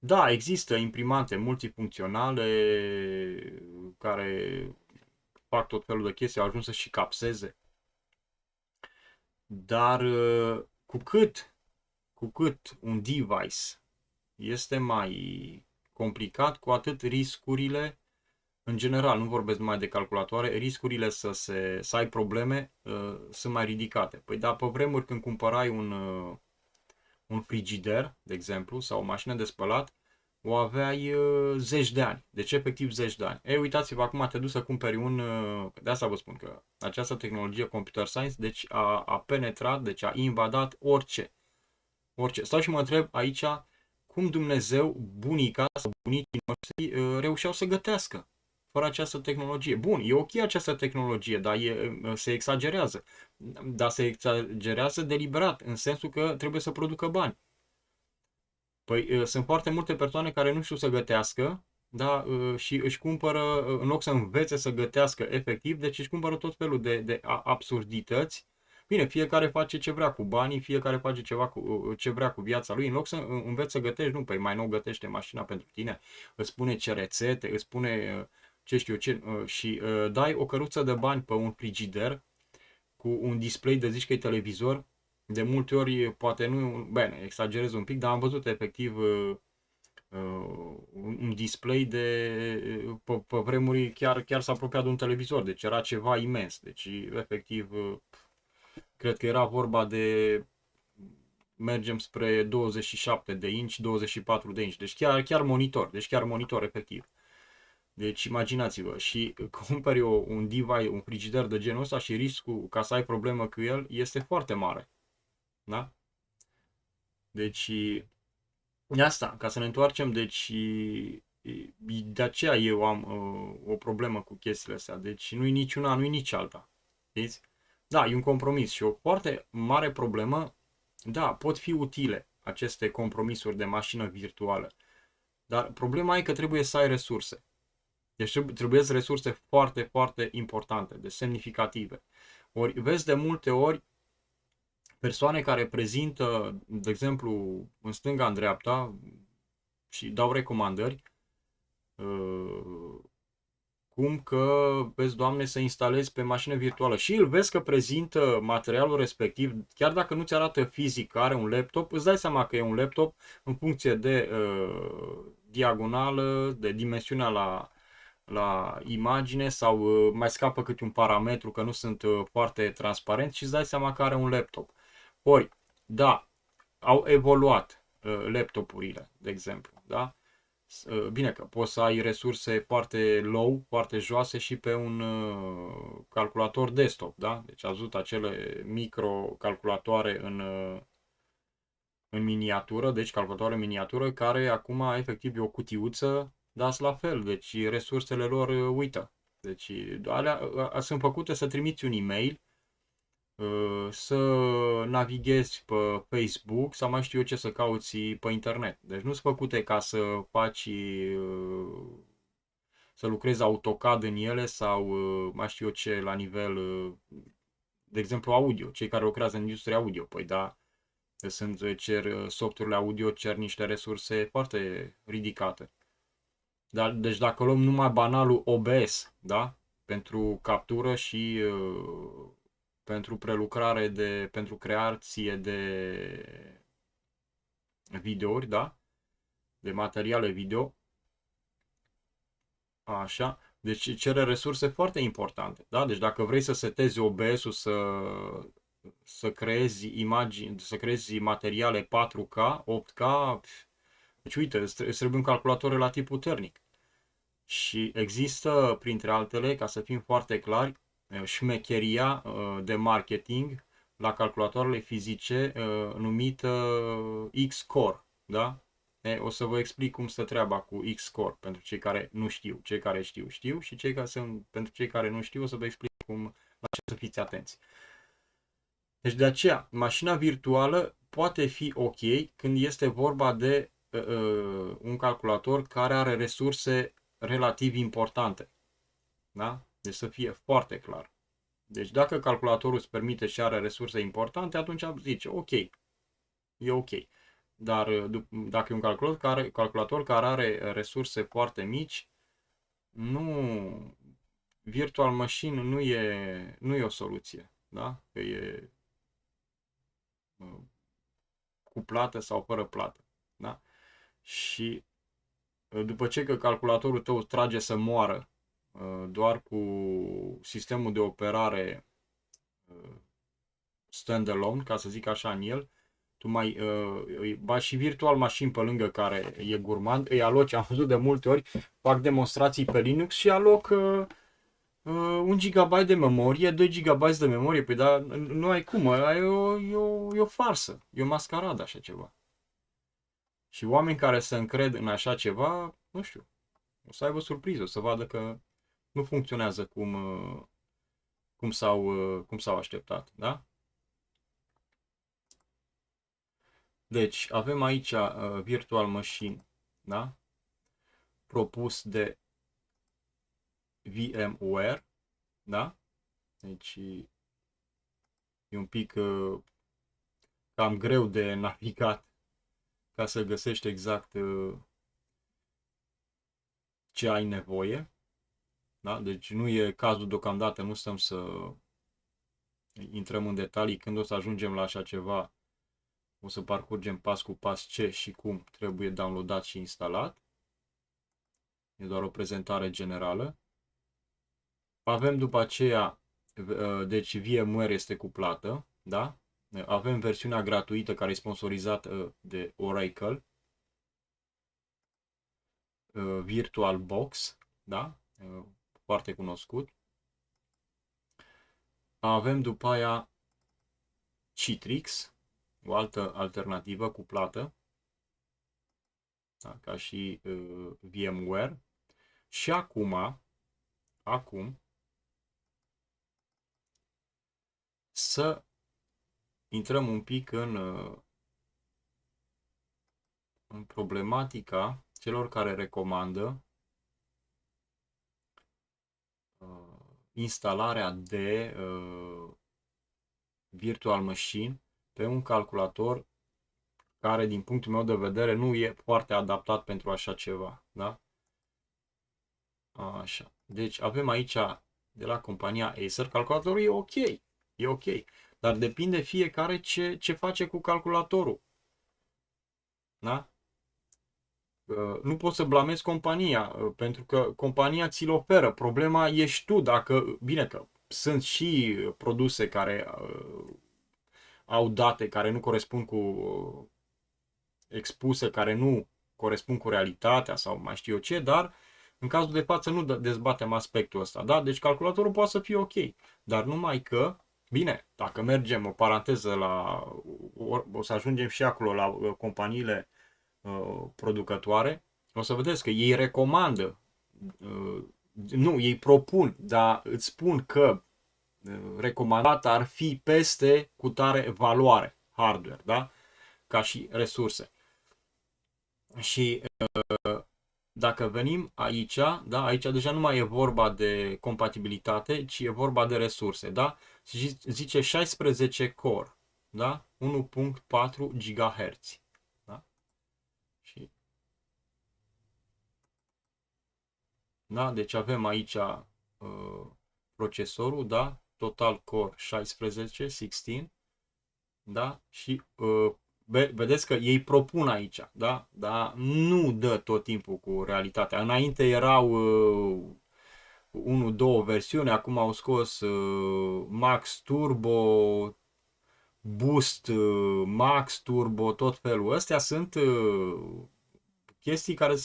S1: Da, există imprimante multifuncționale care fac tot felul de chestii, au ajuns să și capseze. Dar cu cât un device este mai complicat, cu atât riscurile, în general, nu vorbesc numai de calculatoare, riscurile să ai probleme sunt mai ridicate. Păi da, pe vremuri când cumpărai un frigider, de exemplu, sau o mașină de spălat, o aveai zeci de ani. Deci efectiv zeci de ani. Ei, uitați-vă, acum te duci să cumperi de asta vă spun că această tehnologie computer science deci a penetrat, deci a invadat orice. Orice. Stau și mă întreb aici cum Dumnezeu, bunica sau bunicii noștri reușeau să gătească fără această tehnologie. Bun, e ok această tehnologie, dar se exagerează. Dar se exagerează deliberat, în sensul că trebuie să producă bani. Păi sunt foarte multe persoane care nu știu să gătească, da, și își cumpără, în loc să învețe să gătească efectiv, deci își cumpără tot felul de absurdități. Bine, fiecare face ce vrea cu banii, fiecare face ce vrea cu viața lui. În loc să înveți să gătești, nu, păi mai nou gătește mașina pentru tine, îți spune ce rețete, îți spune ce știu ce, și dai o căruță de bani pe un frigider cu un display de zici că e televizor. De multe ori, poate nu, bine, exagerez un pic, dar am văzut efectiv un display pe vremuri chiar s-a apropiat de un televizor, deci era ceva imens, deci efectiv cred că era vorba de mergem spre 27 de inch, 24 de inch, deci chiar monitor efectiv. Deci imaginați-vă, și cumperi un device, un frigider de genul ăsta și riscul ca să ai problemă cu el este foarte mare. Da? Deci, de asta, ca să ne întoarcem, deci de aceea eu am o problemă cu chestiile astea. Deci nu-i nici una, nu-i nici alta. Știți? Da, e un compromis și o foarte mare problemă. Da, pot fi utile aceste compromisuri de mașină virtuală. Dar problema e că trebuie să ai resurse. Deci trebuie resurse foarte, foarte importante, de semnificative. Ori vezi de multe ori persoane care prezintă, de exemplu, în stânga, în dreapta și dau recomandări, cum că, vezi, Doamne, să instalezi pe mașină virtuală și îl vezi că prezintă materialul respectiv, chiar dacă nu ți arată fizic că are un laptop, îți dai seama că e un laptop în funcție de diagonală, de dimensiunea la imagine sau mai scapă câte un parametru că nu sunt foarte transparenți și îți dai seama că are un laptop. Ori, da, au evoluat laptopurile, de exemplu, da? Bine că poți să ai resurse foarte low, foarte joase și pe un calculator desktop, da? Deci ați văzut acele microcalculatoare în miniatură, deci calculatoare în miniatură, care acum efectiv e o cutiuță, dar la fel, deci resursele lor uită. Deci alea sunt făcute să trimiți un e-mail, să navighezi pe Facebook sau mai știu eu ce să cauți pe internet. Deci nu sunt făcute ca să faci, să lucrezi AutoCAD în ele sau mai știu eu ce la nivel, de exemplu audio, cei care lucrează în industria audio. Păi da, cer softurile audio, cer niște resurse foarte ridicate. Dar, deci dacă luăm numai banalul OBS, da? Pentru captură și pentru prelucrare pentru creație de videouri, da? De materiale video. Așa. Deci cere resurse foarte importante, da? Deci dacă vrei să setezi OBS-ul să creezi imagini, să creezi materiale 4K, 8K, deci uite, îți trebuie un calculator relativ puternic. Și există, printre altele, ca să fim foarte clari, șmecheria de marketing la calculatoarele fizice numită X-Core, da? O să vă explic cum stă treaba cu X-Core pentru cei care nu știu. Cei care știu, știu și pentru cei care nu știu o să vă explic la ce să fiți atenți. Deci de aceea, mașina virtuală poate fi ok când este vorba de un calculator care are resurse relativ importante. Da? Deci să fie foarte clar. Deci dacă calculatorul îți permite și are resurse importante, atunci zice ok, e ok. Dar dacă e un calculator care are resurse foarte mici, nu, virtual machine nu e o soluție, da? Că e uh, cu plată sau fără plată, da? Și după ce că calculatorul tău trage să moară doar cu sistemul de operare standalone, ca să zic așa, în el, tu mai îi bagi și virtual machine pe lângă care e gurmand, îi aloci, am văzut de multe ori, fac demonstrații pe Linux și aloc 1 GB de memorie, 2 GB de memorie, păi dar nu ai cum, e o farsă, e o mascaradă așa ceva. Și oameni care se încred în așa ceva, nu știu, o să aibă surpriză, o să vadă că nu funcționează cum s-au așteptat, da? Deci, avem aici Virtual Machine, da? Propus de VMware, da? Deci, e un pic cam greu de navigat ca să găsești exact ce ai nevoie, da? Deci nu e cazul deocamdată, nu stăm să intrăm în detalii. Când o să ajungem la așa ceva, o să parcurgem pas cu pas ce și cum trebuie downloadat și instalat. E doar o prezentare generală. Avem după aceea, deci VMware este cu plată, da? Avem versiunea gratuită care e sponsorizată de Oracle, VirtualBox, da? Foarte cunoscut. Avem după aia Citrix, o altă alternativă cu plată, da? Ca și VMware. Și acum să intrăm un pic în problematica celor care recomandă instalarea de virtual machine pe un calculator care, din punctul meu de vedere, nu e foarte adaptat pentru așa ceva, da? Așa. Deci avem aici de la compania Acer, calculatorul e ok, dar depinde fiecare ce face cu calculatorul, da? Nu poți să blamezi compania, pentru că compania ți-l oferă. Problema ești tu, dacă, bine că sunt și produse care au date care nu corespund cu expuse, care nu corespund cu realitatea sau mai știu eu ce, dar în cazul de față nu dezbatem aspectul ăsta, da? Deci calculatorul poate să fie ok, dar numai că, bine, dacă mergem o paranteză o să ajungem și acolo la companiile producătoare, o să vedeți că ei recomandă, nu, ei propun, dar îți spun că recomandat ar fi peste cutare valoare hardware, da? Ca și resurse. Și dacă venim aici, da, aici deja nu mai e vorba de compatibilitate, ci e vorba de resurse, da? Zice 16 core, da? 1.4 GHz, da? Și, da? Deci avem aici procesorul, da? Total Core 16, da? Și vedeți că ei propun aici, da? Dar nu dă tot timpul cu realitatea. Înainte erau 1-2 versiuni, acum au scos Max Turbo, Boost, Max Turbo, tot felul. Astea sunt chestii care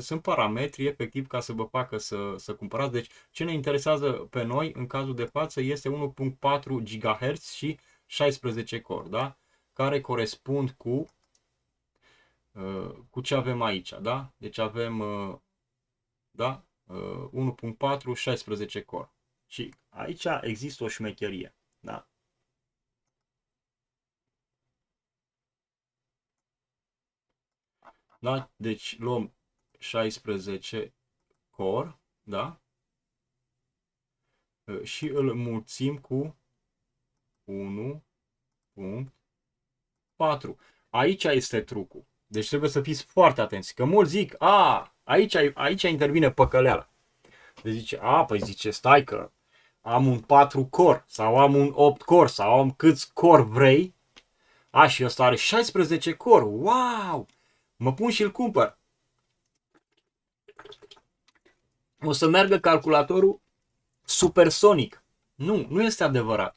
S1: sunt parametri efectiv ca să vă facă să cumpărați. Deci ce ne interesează pe noi în cazul de față este 1.4 GHz și 16 core, da? Care corespund cu ce avem aici, da? Deci avem, da? 1.4, 16 core. Și aici există o șmecherie, da? Da? Deci luăm 16 core, da? Și îl mulțim cu 1.4. aici este trucul. Deci trebuie să fiți foarte atenți. Că mulți zic, aici intervine păcăleala. Deci zice, păi zice, stai că am un 4 core sau am un 8 core sau am câți core vrei. Și ăsta are 16 core. Wow! Mă pun și îl cumpăr. O să meargă calculatorul supersonic. Nu este adevărat.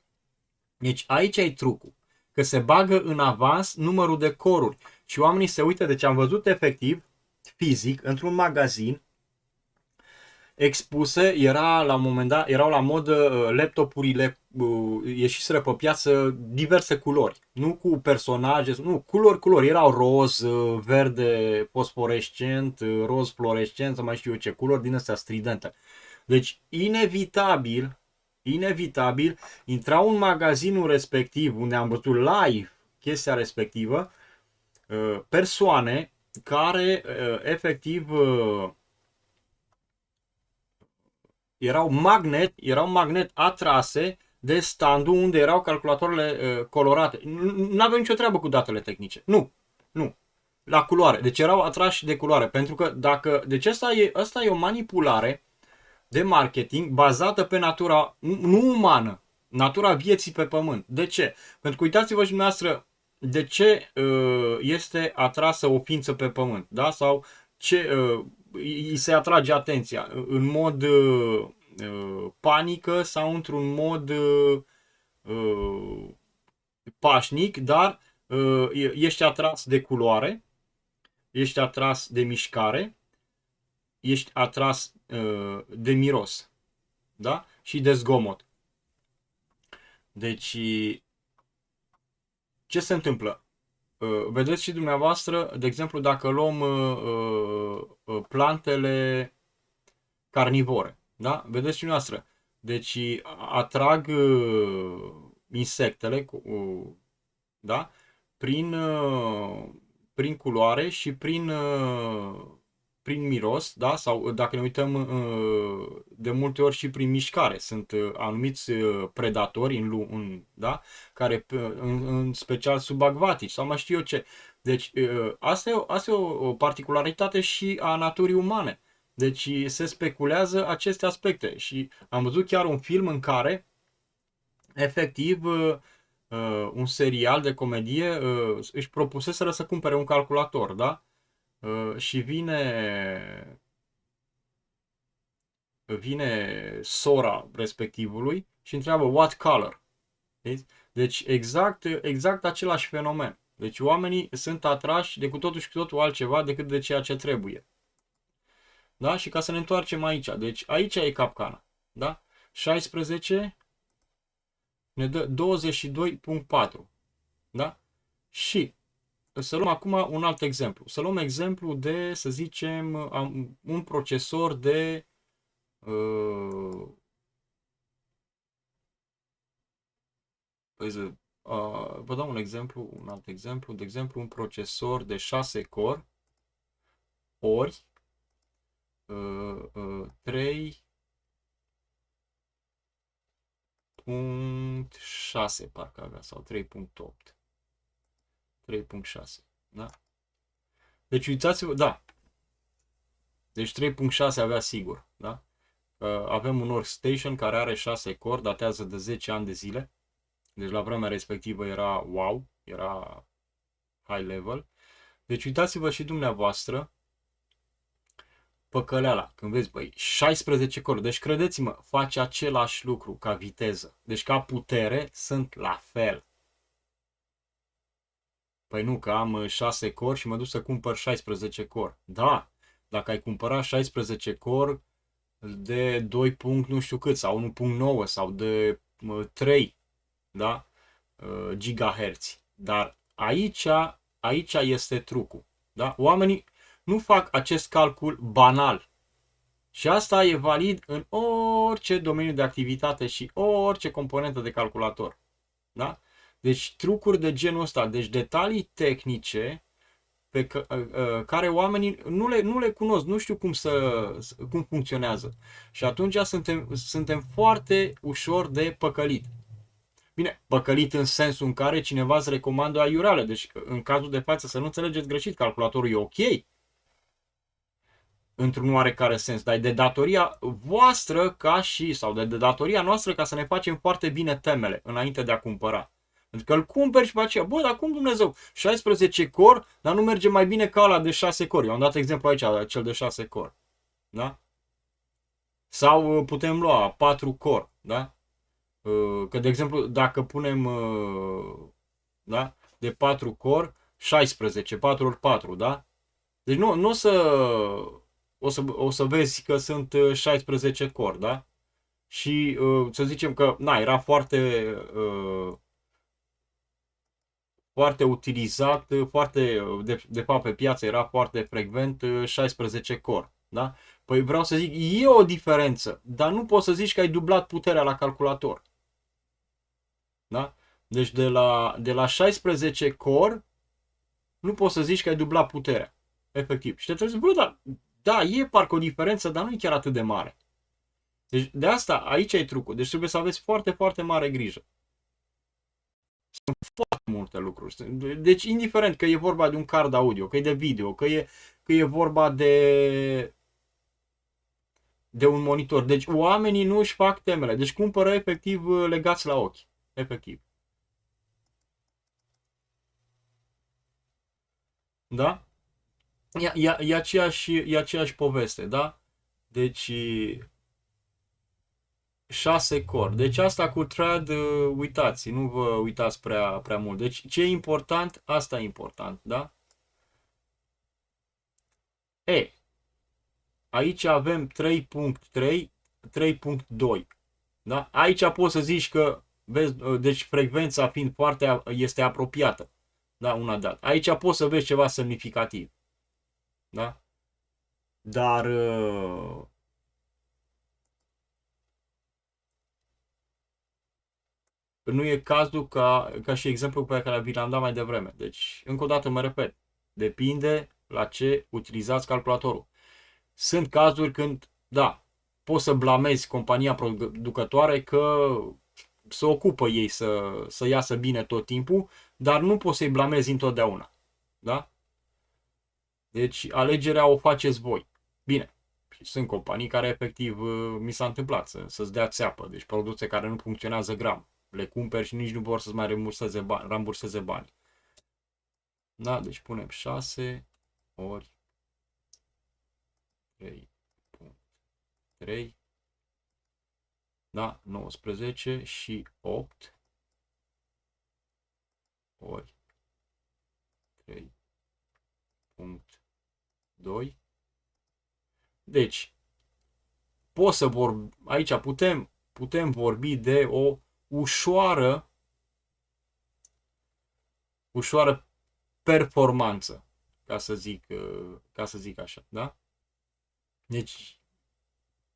S1: Deci aici e trucul. Că se bagă în avans numărul de coruri. Și oamenii se uită, deci am văzut efectiv, fizic, într-un magazin, expuse, era la un moment dat, erau la modă laptopurile, ieșiseră pe piață diverse culori, nu cu personaje, nu, culori, erau roz, verde fosforescent, roz fluorescent, mai știu eu ce, culori din astea stridente. Deci, inevitabil, intrau în magazinul respectiv, unde am văzut live chestia respectivă, persoane care efectiv erau magnet atrase de standul unde erau calculatoarele colorate. Nu aveau nicio treabă cu datele tehnice. Nu. La culoare. Deci erau atrași de culoare. Pentru că deci asta e o manipulare de marketing bazată pe natura nu umană, natura vieții pe pământ. De ce? Pentru că uitați-vă și dumneavoastră de ce este atrasă o ființă pe pământ, da? Sau ce îi se atrage atenția în mod panică sau într-un mod pașnic, dar ești atras de culoare, ești atras de mișcare, ești atras de miros, da? Și de zgomot. Deci, ce se întâmplă? Vedeți și dumneavoastră, de exemplu, dacă luăm plantele carnivore, da? Vedeți și dumneavoastră. Deci atrag insectele, da? Prin culoare și prin miros, da? Sau dacă ne uităm de multe ori și prin mișcare. Sunt anumiți predatori da? Care în special subacvatici sau mai știu eu ce. Deci asta e o particularitate și a naturii umane. Deci se speculează aceste aspecte și am văzut chiar un film în care efectiv un serial de comedie își propuseseră să cumpere un calculator, da? Și vine sora respectivului și întreabă what color. Deci exact același fenomen. Deci oamenii sunt atrași de cu totul și cu totul altceva decât de ceea ce trebuie. Da? Și ca să ne întoarcem aici. Deci aici e capcana. Da? 16 ne dă 22.4. Da? Și să luăm acum un alt exemplu. Să luăm exemplu de, să zicem, un procesor de vă dau un exemplu, un alt exemplu, de exemplu un procesor de 6 core ori 3.6 parcă avea, sau 3.8. 3.6, da? Deci uitați-vă, da. Deci 3.6 avea sigur, da? Avem un workstation care are 6 core, datează de 10 ani de zile. Deci la vremea respectivă era wow, era high level. Deci uitați-vă și dumneavoastră păcăleala, când vezi, băi, 16 core. Deci credeți-mă, face același lucru ca viteză. Deci ca putere sunt la fel. Păi nu, că am 6 core și mă duc să cumpăr 16 core. Da, dacă ai cumpărat 16 core de 2 punct nu știu cât, sau 1.9 sau de 3, da? Gigahertz. Dar aici este trucul. Da? Oamenii nu fac acest calcul banal. Și asta e valid în orice domeniu de activitate și orice componentă de calculator. Da? Deci trucuri de genul ăsta, deci detalii tehnice pe care oamenii nu le cunosc, nu știu cum funcționează. Și atunci suntem foarte ușor de păcălit. Bine, păcălit în sensul în care cineva îți recomandă aiureală. Deci, în cazul de față, să nu înțelegeți greșit, calculatorul e ok, într-un oarecare sens, dar e de datoria voastră ca și, sau de datoria noastră ca să ne facem foarte bine temele înainte de a cumpăra. Pentru că îl cumperi și pe aceea, bă, dar cum Dumnezeu, 16 core, dar nu merge mai bine ca ăla de 6 core. Eu am dat exemplu aici, cel de 6 core. Da? Sau putem lua 4 core, da? Că, de exemplu, dacă punem da? De 4 core, 16, 4 ori 4, da? Deci nu o să, o să vezi că sunt 16 core, da? Și să zicem că, na, era foarte utilizat, de fapt pe piață era foarte frecvent 16 core, da? Păi vreau să zic, e o diferență, dar nu poți să zici că ai dublat puterea la calculator. Da? Deci de la 16 core nu poți să zici că ai dublat puterea. Efectiv. Și te trebuie să zici, bă, da, e parcă o diferență, dar nu e chiar atât de mare. Deci de asta, aici e trucul. Deci trebuie să aveți foarte, foarte mare grijă. Sunt foarte multe lucruri. Deci indiferent că e vorba de un card audio, că e de video, că e vorba de un monitor. Deci oamenii nu își fac temele. Deci cumpără efectiv legați la ochi. Efectiv. Da? E aceeași poveste, da? Deci 6 core. Deci asta cu thread, uitați, nu vă uitați prea mult. Deci ce e important, asta e important, da? Aici avem 3.3, 3.2. Da? Aici poți să zici că, vezi, deci frecvența fiind este apropiată. Da, una dată. Aici poți să vezi ceva semnificativ. Da? Dar nu e cazul ca și exemplu pe care vi l-am dat mai devreme. Deci, încă o dată mă repet, depinde la ce utilizați calculatorul. Sunt cazuri când, da, poți să blamezi compania producătoare că se ocupă ei să iasă bine tot timpul, dar nu poți să-i blamezi întotdeauna. Da? Deci alegerea o faceți voi. Bine, sunt companii care efectiv mi s-a întâmplat să-ți dea țeapă, deci produse care nu funcționează gram. Le cumperi și nici nu vor să-ți mai ramburseze bani. Da, deci punem 6 ori 3.3, da, 19 și 8 ori 3.2. Deci, aici putem vorbi de o ușoară performanță, ca să zic așa, da? Deci,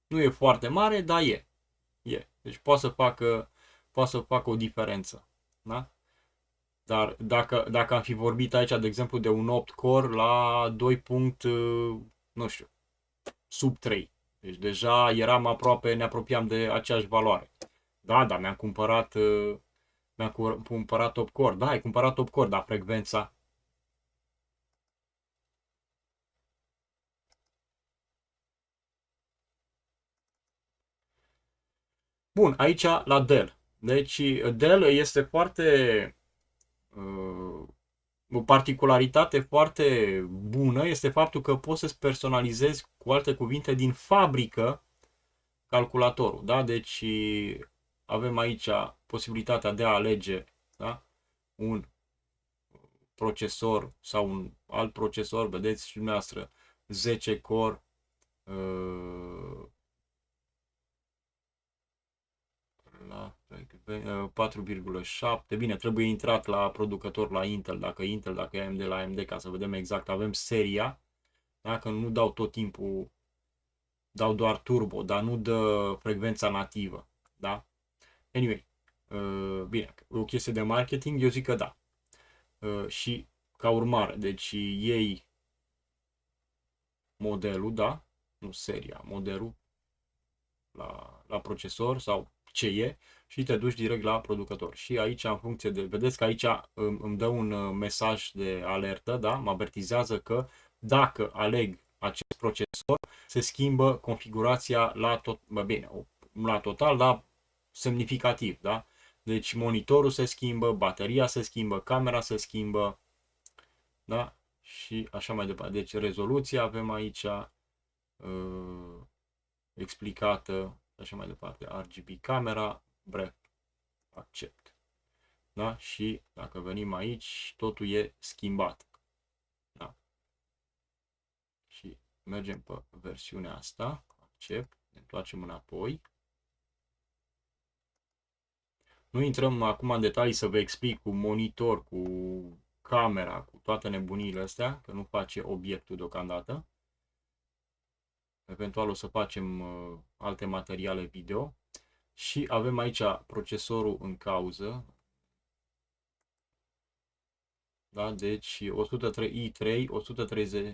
S1: nu e foarte mare, dar e. Deci poate să facă o diferență, da? Dar dacă am fi vorbit aici, de exemplu, de un 8 core la 2. Nu știu, sub 3. Deci deja ne apropiam de aceeași valoare. Da, mi-am cumpărat 8 core. Da, ai cumpărat 8 core, dar frecvența. Bun, aici la Dell. Deci Dell este o particularitate foarte bună este faptul că poți să-ți personalizezi, cu alte cuvinte, din fabrică calculatorul. Da? Deci avem aici posibilitatea de a alege, da? Un procesor sau un alt procesor, vedeți și dumneavoastră, 10 core, 4,7. Bine, trebuie intrat la producător, la Intel, dacă e AMD, la AMD, ca să vedem exact. Avem seria, dacă nu dau tot timpul, dau doar turbo, dar nu dă frecvența nativă. Da? Anyway, bine, o chestie de marketing, eu zic că da. Și ca urmare, deci iei modelul, da? Nu seria, modelul la procesor sau ce e și te duci direct la producător. Și aici, în funcție de, vedeți că aici îmi dă un mesaj de alertă, da? Mă avertizează că dacă aleg acest procesor, se schimbă configurația la tot, bine, la total, dar semnificativ, da? Deci monitorul se schimbă, bateria se schimbă, camera se schimbă, da? Și așa mai departe. Deci rezoluția avem aici explicată, așa mai departe. RGB camera, bref, accept. Da? Și dacă venim aici, totul e schimbat. Da? Și mergem pe versiunea asta, accept, ne întoarcem înapoi. Nu intrăm acum în detalii să vă explic cu monitor, cu camera, cu toate nebuniile astea, că nu face obiectul deocamdată. Eventual o să facem alte materiale video. Și avem aici procesorul în cauză. Da? Deci 103 i3,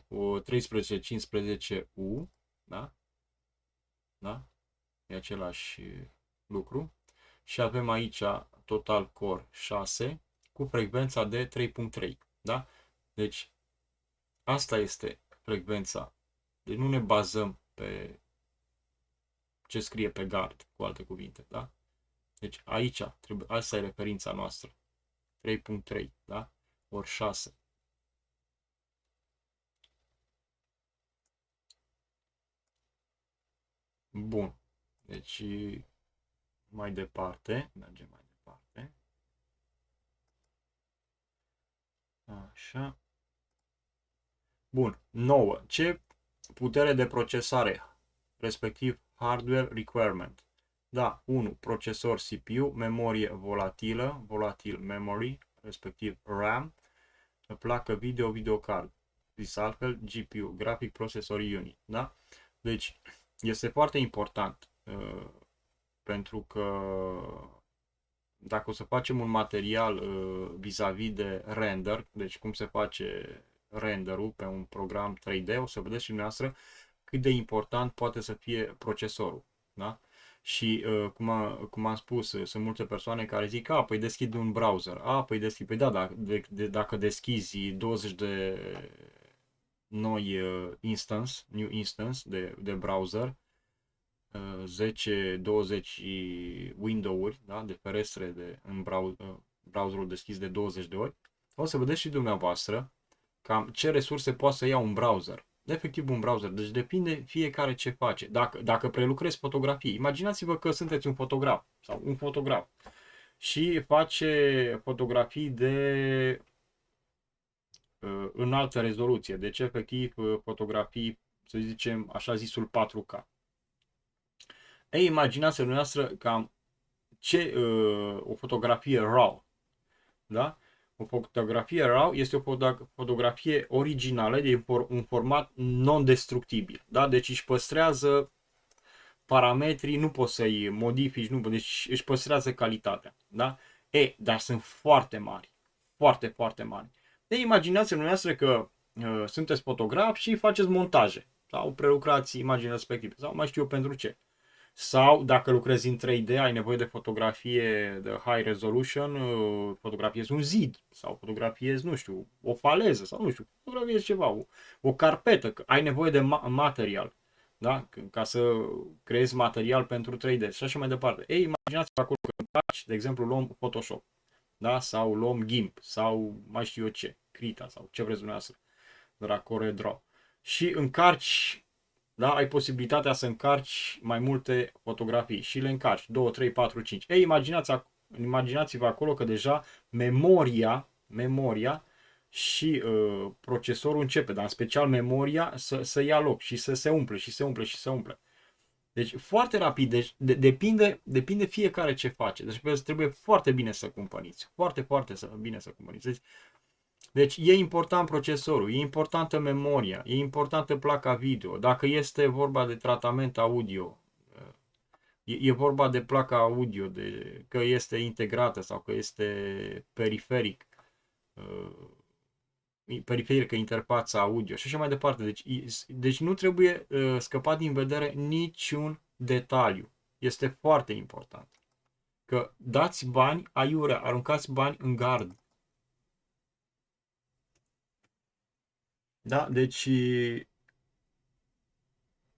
S1: 1315U, da? Da? E același lucru. Și avem aici Total Core 6 cu frecvența de 3.3, da? Deci asta este frecvența. Deci nu ne bazăm pe ce scrie pe gard, cu alte cuvinte, da? Deci aici trebuie, asta e referința noastră. 3.3, da? Ori 6. Bun. Deci mai departe, mergem mai departe. Așa. Bun. 9. Ce putere de procesare, respectiv hardware requirement? Da, 1. Procesor CPU, memorie volatilă, volatile memory, respectiv RAM, placă video, videocard. Zis altfel, GPU, Graphic Processor Unit. Da? Deci, este foarte important pentru că dacă o să facem un material vis-a-vis de render, deci cum se face renderul pe un program 3D, o să vedeți și dumneavoastră cât de important poate să fie procesorul. Da? Și cum am spus, sunt multe persoane care zic, păi deschid un browser, păi deschid, păi da, dacă deschizi 20 de noi new instance de browser, 10-20 window-uri, da, de ferestre în browserul deschis de 20 de ori, o să vedeți și dumneavoastră cam ce resurse poate să ia un browser. Efectiv un browser. Deci depinde fiecare ce face. Dacă prelucrezi fotografii, imaginați-vă că sunteți un fotograf sau un fotograf și face fotografii de înaltă rezoluție. Deci efectiv fotografii, să zicem, așa zisul 4K. Ei, imaginați-vă dumneavoastră cam o fotografie RAW, da? O fotografie RAW este o fotografie originală de un format non-destructibil, da? Deci își păstrează parametrii, nu poți să-i modifici, deci își păstrează calitatea, da? Dar sunt foarte mari, foarte, foarte mari. Deci imaginați-vă dumneavoastră că sunteți fotograf și faceți montaje sau prelucrați imaginea respective sau mai știu eu pentru ce. Sau dacă lucrezi în 3D, ai nevoie de fotografie de high resolution, fotografiezi un zid sau fotografiezi, nu știu, o faleză sau nu știu, fotografiezi ceva, o carpetă, ai nevoie de material, da? Ca să creezi material pentru 3D și așa mai departe. Ei, imaginați-vă acolo că încarci, de exemplu, luăm Photoshop, da? Sau luăm GIMP sau mai știu eu ce, Krita sau ce vreți dumneavoastră, de la CorelDRAW și încarci. Da? Ai posibilitatea să încarci mai multe fotografii și le încarci 2, 3, 4, 5. Ei, imaginați-vă acolo că deja memoria și procesorul începe, dar în special memoria să ia loc și să se umple și se umple și se umple. Deci foarte rapid, depinde fiecare ce face. Deci trebuie foarte bine să cumpăniți. Foarte, foarte bine să cumpăniți. Deci e important procesorul, e importantă memoria, e importantă placa video. Dacă este vorba de tratament audio, e vorba de placa audio, că este integrată sau că este periferică interfața audio și așa mai departe. Deci nu trebuie scăpat din vedere niciun detaliu. Este foarte important. Că dați bani aiurea, aruncați bani în gard. Da? Deci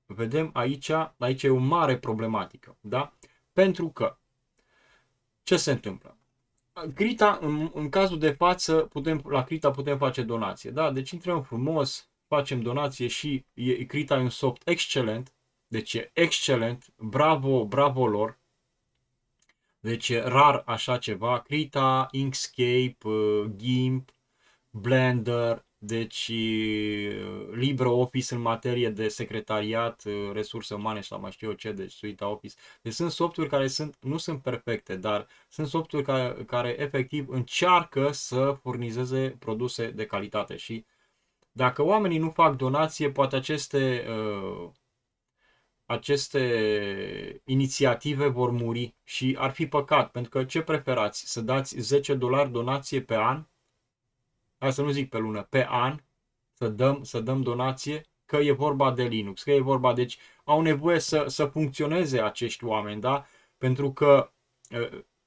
S1: vedem aici e o mare problematică. Da? Pentru că ce se întâmplă? Crita, în cazul de față, la Crita putem face donație. Da? Deci intrăm frumos, facem donație și Crita e un soft excelent. Deci e excelent, bravo, bravo lor. Deci e rar așa ceva. Krita, Inkscape, GIMP, Blender, deci LibreOffice în materie de secretariat, resurse umane sau mai știu eu ce, deci suite Office. Deci sunt softuri care nu sunt perfecte, dar sunt softuri care efectiv încearcă să furnizeze produse de calitate și dacă oamenii nu fac donație, poate aceste inițiative vor muri și ar fi păcat, pentru că ce preferați? Să dați $10 donație pe an? Hai să nu zic pe lună, pe an, să dăm donație, că e vorba de Linux, că e vorba, deci au nevoie să funcționeze acești oameni, da? Pentru că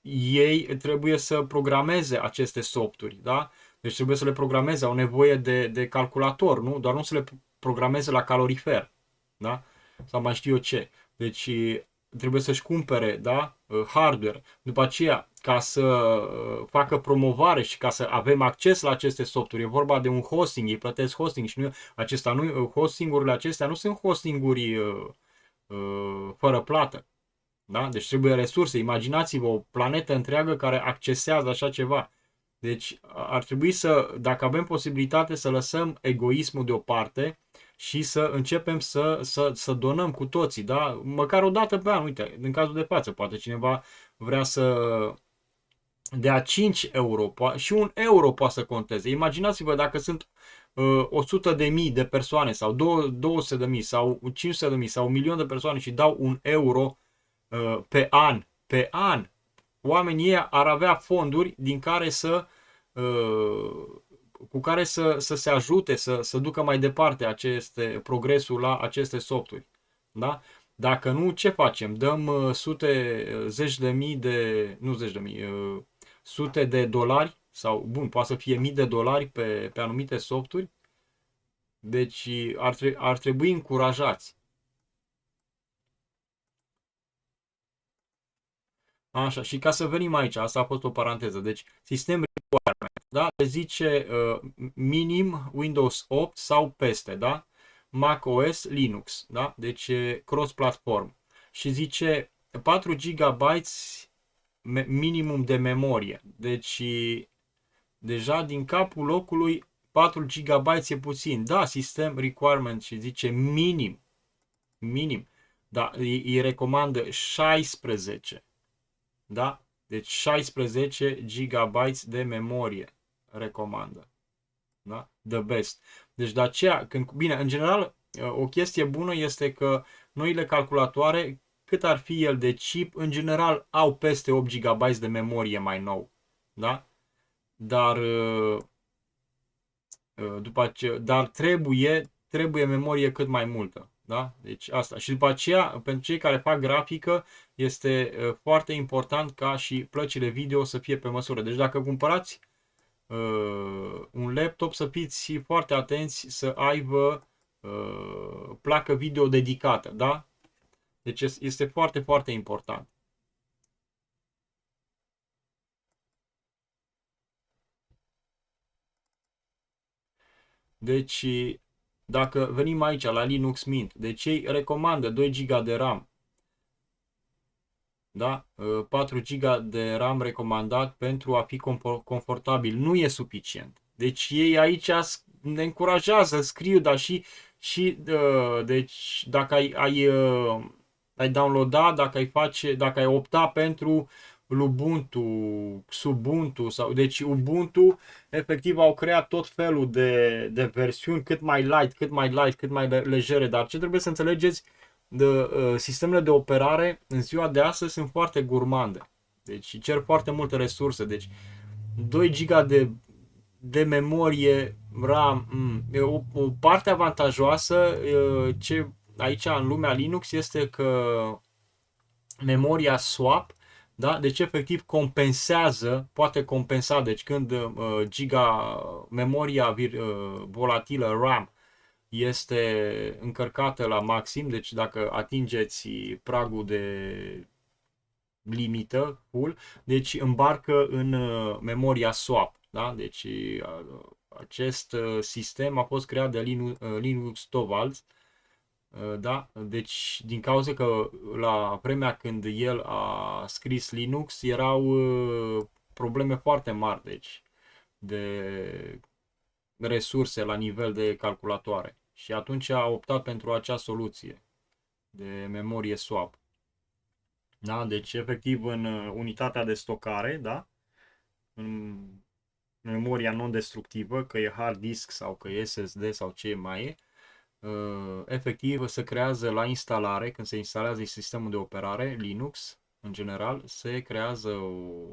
S1: ei trebuie să programeze aceste softuri, da? Deci trebuie să le programeze, au nevoie de calculator, nu? Doar nu să le programeze la calorifer, da? Sau mai știu eu ce. Deci trebuie să-și cumpere, da? Hardware. După aceea, ca să facă promovare și ca să avem acces la aceste softuri, e vorba de un hosting, ei plătesc hosting și hostingurile acestea nu sunt hostinguri fără plată. Da? Deci trebuie resurse. Imaginați-vă o planetă întreagă care accesează așa ceva. Deci ar trebui dacă avem posibilitate, să lăsăm egoismul deoparte și să începem să donăm cu toții, da? Măcar o dată pe an, uite, în cazul de față, poate cineva vrea să dea 5 euro și 1 euro poate să conteze. Imaginați-vă dacă sunt 100.000 de persoane sau 200.000 sau 500.000 sau 1.000.000 de persoane și dau 1 euro pe an, oamenii ăia ar avea fonduri din care cu care să se ajute să ducă mai departe progresul la aceste softuri. Da? Dacă nu, ce facem? Dăm sute de dolari sau, bun, poate să fie mii de dolari pe anumite softuri. Deci ar trebui încurajați. Așa, și ca să venim aici, asta a fost o paranteză. Deci, sistem requirement, da? Le zice minim Windows 8 sau peste, da? Mac OS, Linux, da? Deci cross-platform. Și zice 4 GB minimum de memorie. Deci, deja din capul locului 4 GB e puțin. Da, sistem requirement și zice minim. Minim. Da, îi recomandă 16. Da? Deci 16 GB de memorie recomandă. Da? The best. Deci de aceea, bine, în general, o chestie bună este că noile calculatoare, cât ar fi el de chip, în general au peste 8 GB de memorie mai nou. Da? Dar trebuie memorie cât mai multă. Da? Deci asta. Și după aceea, pentru cei care fac grafică, este foarte important ca și plăcile video să fie pe măsură. Deci dacă cumpărați un laptop, să fiți foarte atenți să aibă placă video dedicată. Da? Deci este foarte, foarte important. Deci, dacă venim aici la Linux Mint, deci ei recomandă 2 GB de RAM. Da? 4 GB de RAM recomandat pentru a fi confortabil. Nu e suficient. Deci ei aici ne încurajează, scriu, dar deci dacă ai downloada, dacă ai opta pentru Ubuntu, Xubuntu sau deci Ubuntu, efectiv au creat tot felul de versiuni cât mai light, cât mai legere, dar ce trebuie să înțelegeți, sistemele de operare în ziua de astăzi sunt foarte gurmande. Deci cer foarte multe resurse. Deci 2 GB de memorie RAM. O parte avantajoasă aici în lumea Linux este că memoria swap, Da? Deci efectiv compensează, poate compensa, deci când memoria volatilă RAM este încărcată la maxim, deci dacă atingeți pragul de limită, full, deci îmbarcă în memoria swap. Da? Deci acest sistem a fost creat de Linus Torvalds. Da? Deci din cauza că la vremea când el a scris Linux erau probleme foarte mari, deci de resurse la nivel de calculatoare. Și atunci a optat pentru acea soluție de memorie swap. Da? Deci, efectiv, în unitatea de stocare, da? În memoria non-destructivă, că e hard disk sau că e SSD sau ce mai e, efectiv se creează la instalare, când se instalează sistemul de operare, Linux, în general, se creează o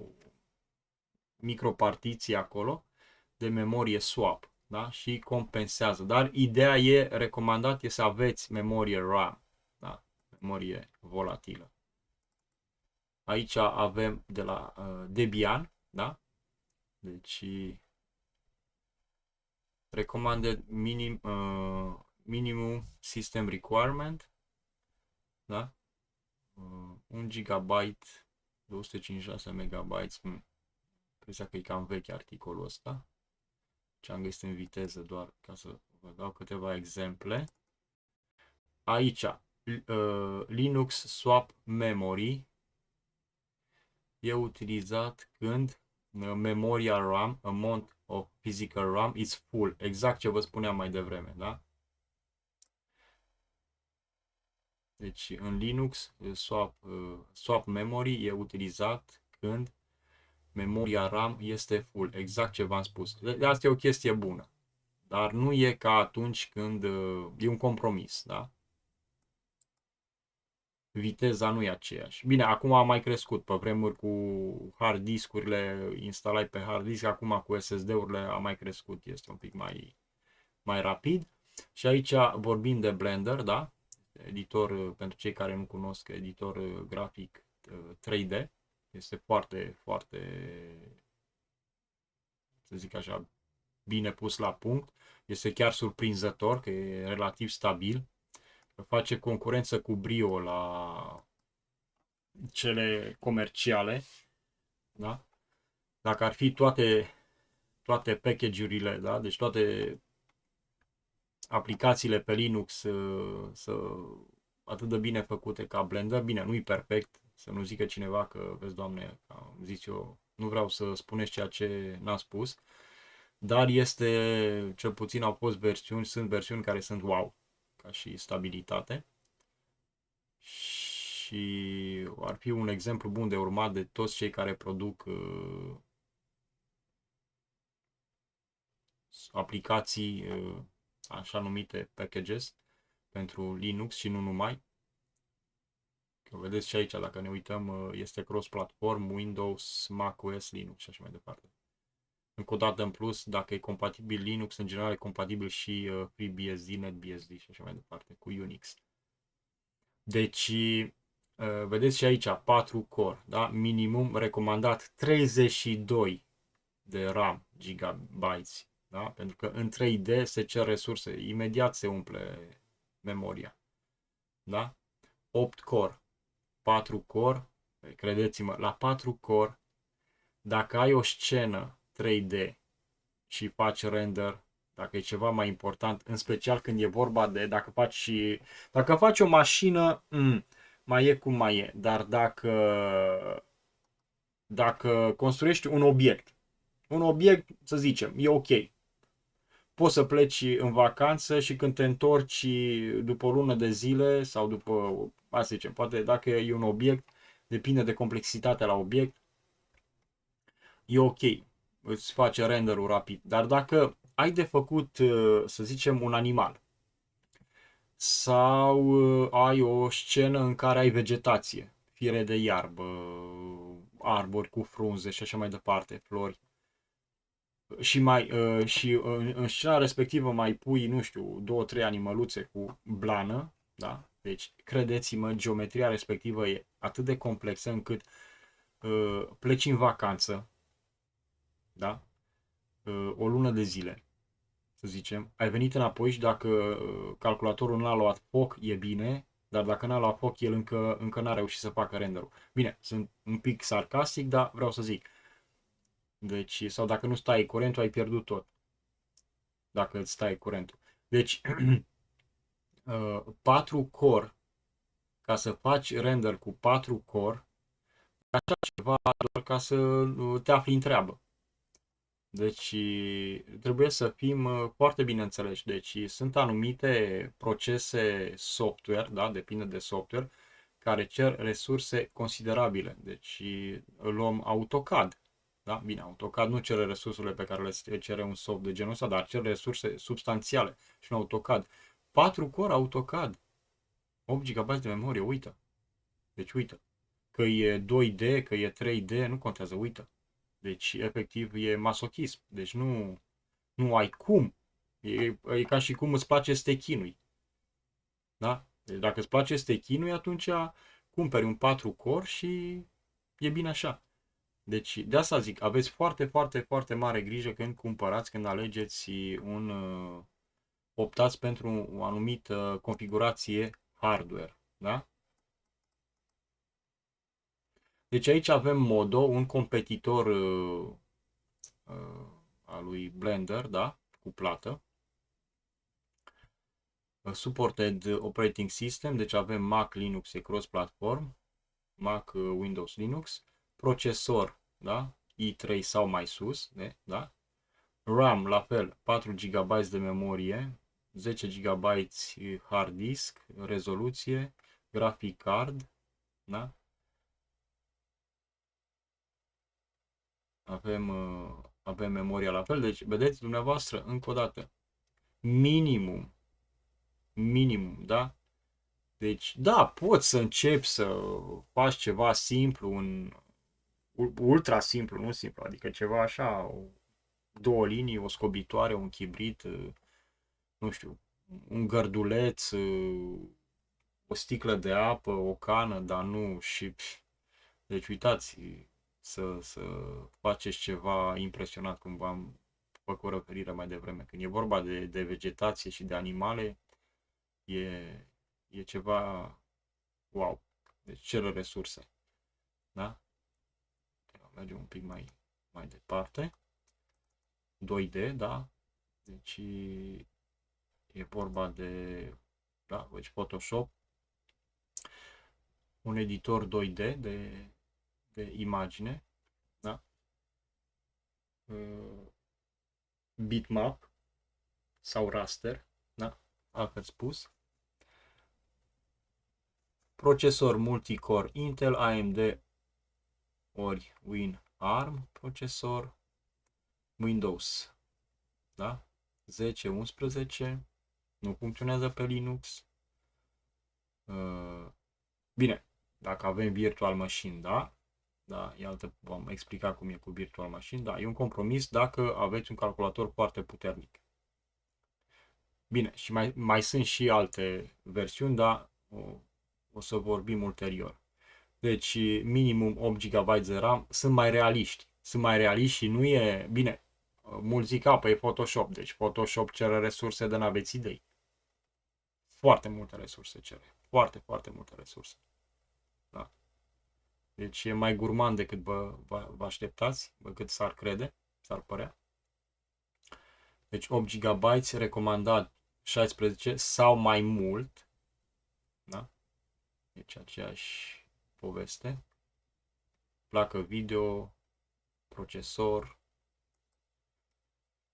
S1: micropartiție acolo de memorie swap, da? Și compensează. Dar ideea recomandat e să aveți memorie RAM, da? Memorie volatilă. Aici avem de la Debian, da? Deci recommended minimum system requirement, da? 1 GB, 256 MB. Cred că e cam vechi articolul ăsta. Ce am găsit în viteză doar ca să vă dau câteva exemple. Aici Linux Swap Memory e utilizat când memoria RAM, amount of physical RAM is full. Exact ce vă spuneam mai devreme, da? Deci în Linux swap memory e utilizat când memoria RAM este full. Exact ce v-am spus. Asta e o chestie bună. Dar nu e ca atunci când e un compromis, da? Viteza nu e aceeași. Bine, acum a mai crescut. Pe vremuri cu hard discurile instalai pe hard disk, acum cu SSD-urile a mai crescut. Este un pic mai rapid. Și aici vorbim de Blender, da? Editor, pentru cei care nu cunosc, editor grafic 3D. Este foarte, foarte, să zic așa, bine pus la punct. Este chiar surprinzător că e relativ stabil. Face concurență cu Brio la cele comerciale, da? Dacă ar fi toate package-urile, da? Deci toate aplicațiile pe Linux atât de bine făcute ca Blender, bine, nu e perfect, să nu zică cineva că, vezi, Doamne, am zis eu, nu vreau să spuneți ceea ce n-am spus, dar este, cel puțin au fost sunt versiuni care sunt wow, ca și stabilitate. Și ar fi un exemplu bun de urmat de toți cei care produc aplicații, așa numite packages, pentru Linux și nu numai. Că vedeți și aici, dacă ne uităm, este cross-platform, Windows, macOS, Linux și așa mai departe. Încă o dată în plus, dacă e compatibil Linux, în general e compatibil și FreeBSD, NetBSD și așa mai departe, cu Unix. Deci, vedeți și aici 4 core, da? Minimum recomandat 32 de RAM gigabytes, da? Pentru că în 3D se cer resurse, imediat se umple memoria, da? 8 core, 4 core, credeți-mă, la 4 core, dacă ai o scenă 3D și faci render, dacă e ceva mai important, în special când e vorba de dacă faci o mașină, mai e cum mai e, dar dacă construiești un obiect, să zicem, e ok. Poți să pleci în vacanță și când te întorci după o lună de zile sau după, să zicem, poate dacă e un obiect, depinde de complexitatea la obiect, e ok, îți face render-ul rapid. Dar dacă ai de făcut, să zicem, un animal sau ai o scenă în care ai vegetație, fire de iarbă, arbori cu frunze și așa mai departe, flori, și în scena respectivă mai pui, nu știu, 2-3 animăluțe cu blană, da? Deci, credeți-mă, geometria respectivă e atât de complexă încât pleci în vacanță, da? O lună de zile, să zicem, ai venit înapoi și dacă calculatorul n-a luat foc, e bine, dar dacă n-a luat foc, el încă n-a reușit să facă render-ul. Bine, sunt un pic sarcastic, dar vreau să zic. Deci, sau dacă nu stai curentul, ai pierdut tot. Dacă îți stai curentul. Deci, 4 core, ca să faci render cu 4 core, așa ceva doar ca să te afli în treabă. Deci trebuie să fim foarte bine înțeleși. Deci sunt anumite procese software, da, depinde de software, care cer resurse considerabile. Deci îl luăm AutoCAD. Da? Bine, AutoCAD nu cere resursele pe care le cere un soft de genul ăsta, dar cere resurse substanțiale și un AutoCAD. 4 core AutoCAD, 8 GB de memorie, uită. Deci uită. Că e 2D, că e 3D, nu contează, uită. Deci, efectiv, e masochism. Deci nu ai cum. E ca și cum îți place să te chinui. Da? Deci dacă îți place să te chinui, atunci cumperi un 4 core și e bine așa. Deci, de asta zic, aveți foarte, foarte, foarte mare grijă când cumpărați, când alegeți optați pentru o anumită configurație hardware. Da? Deci aici avem Modo, un competitor al lui Blender, da? Cu plată. Supported operating system, deci avem Mac, Linux, e cross-platform, Mac, Windows, Linux, procesor, da? i3 sau mai sus, da? RAM, la fel, 4 GB de memorie, 10 GB hard disk, rezoluție, graphic card, da? Avem memoria la fel, deci vedeți dumneavoastră, încă o dată, minimum, da? Deci, da, poți să începi să faci ceva simplu, ultra simplu, nu simplu, adică ceva așa, două linii, o scobitoare, un chibrit, nu știu, un gărduleț, o sticlă de apă, o cană, dar nu și... Deci, uitați, să faceți ceva impresionat, cum v-am făcut referire mai devreme. Când e vorba de vegetație și de animale, e ceva wow. Deci cere resurse. Da? Mergem un pic mai departe. 2D, da? Deci e vorba de, da, deci Photoshop, un editor 2D de imagine, da? Bitmap sau raster, da? Altfel spus. Procesor multicore Intel, AMD ori WinARM procesor, Windows, da? 10, 11, nu funcționează pe Linux. Bine, dacă avem virtual machine, da? Da, vom explica cum e cu virtual machine, da, e un compromis dacă aveți un calculator foarte puternic. Bine, și mai sunt și alte versiuni, dar o să vorbim ulterior. Deci, minimum 8 GB de RAM sunt mai realiști. Sunt mai realiști și nu e... Bine, mulți zic, e Photoshop. Deci Photoshop cere resurse de n-aveți idei. Foarte multe resurse cere. Foarte, foarte multe resurse. Da. Deci e mai gurmand decât vă așteptați, cât s-ar crede, s-ar părea. Deci 8 GB, recomandat 16 sau mai mult. Da? Deci aceeași poveste. Placă video, procesor,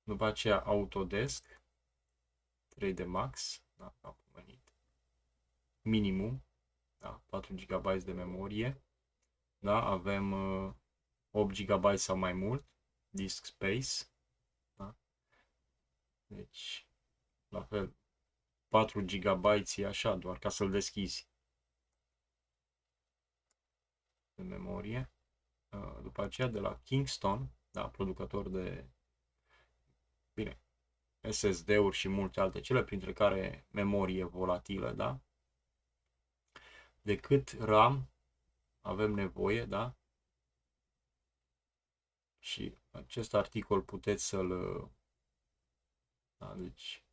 S1: după aceea Autodesk 3D Max, da, am pomenit. Minimum, da, 4 GB de memorie, da, avem 8 GB sau mai mult, disk space, da? Deci, la fel, 4 GB e așa, doar ca să-l deschizi de memorie. După aceea, de la Kingston, da, producător de, bine, SSD-uri și multe alte cele, printre care memorie volatilă, da? De cât RAM avem nevoie, da? Și acest articol puteți să-l... Da, deci...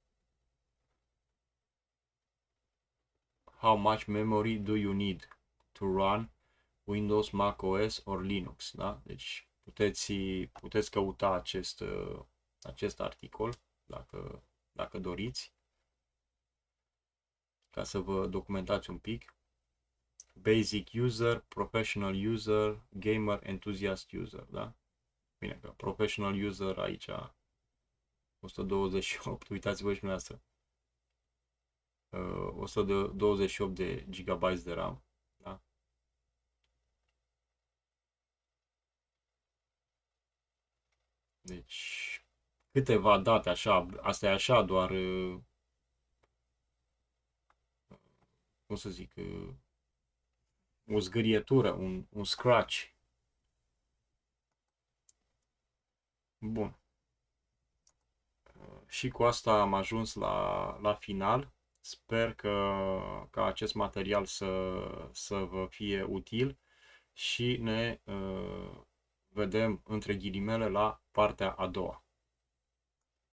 S1: How much memory do you need to run Windows, Mac OS or Linux? Da? Deci puteți căuta acest articol dacă doriți, ca să vă documentați un pic. Basic user, professional user, gamer, enthusiast user, da? Bine, că professional user aici 128, uitați-vă și dumneavoastră. 128 de GB de RAM, da? Deci câteva date așa, asta e așa doar cum să zic, o zgârietură, un scratch. Bun. Și cu asta am ajuns la final. Sper că acest material să vă fie util și ne vedem între ghilimele la partea a doua.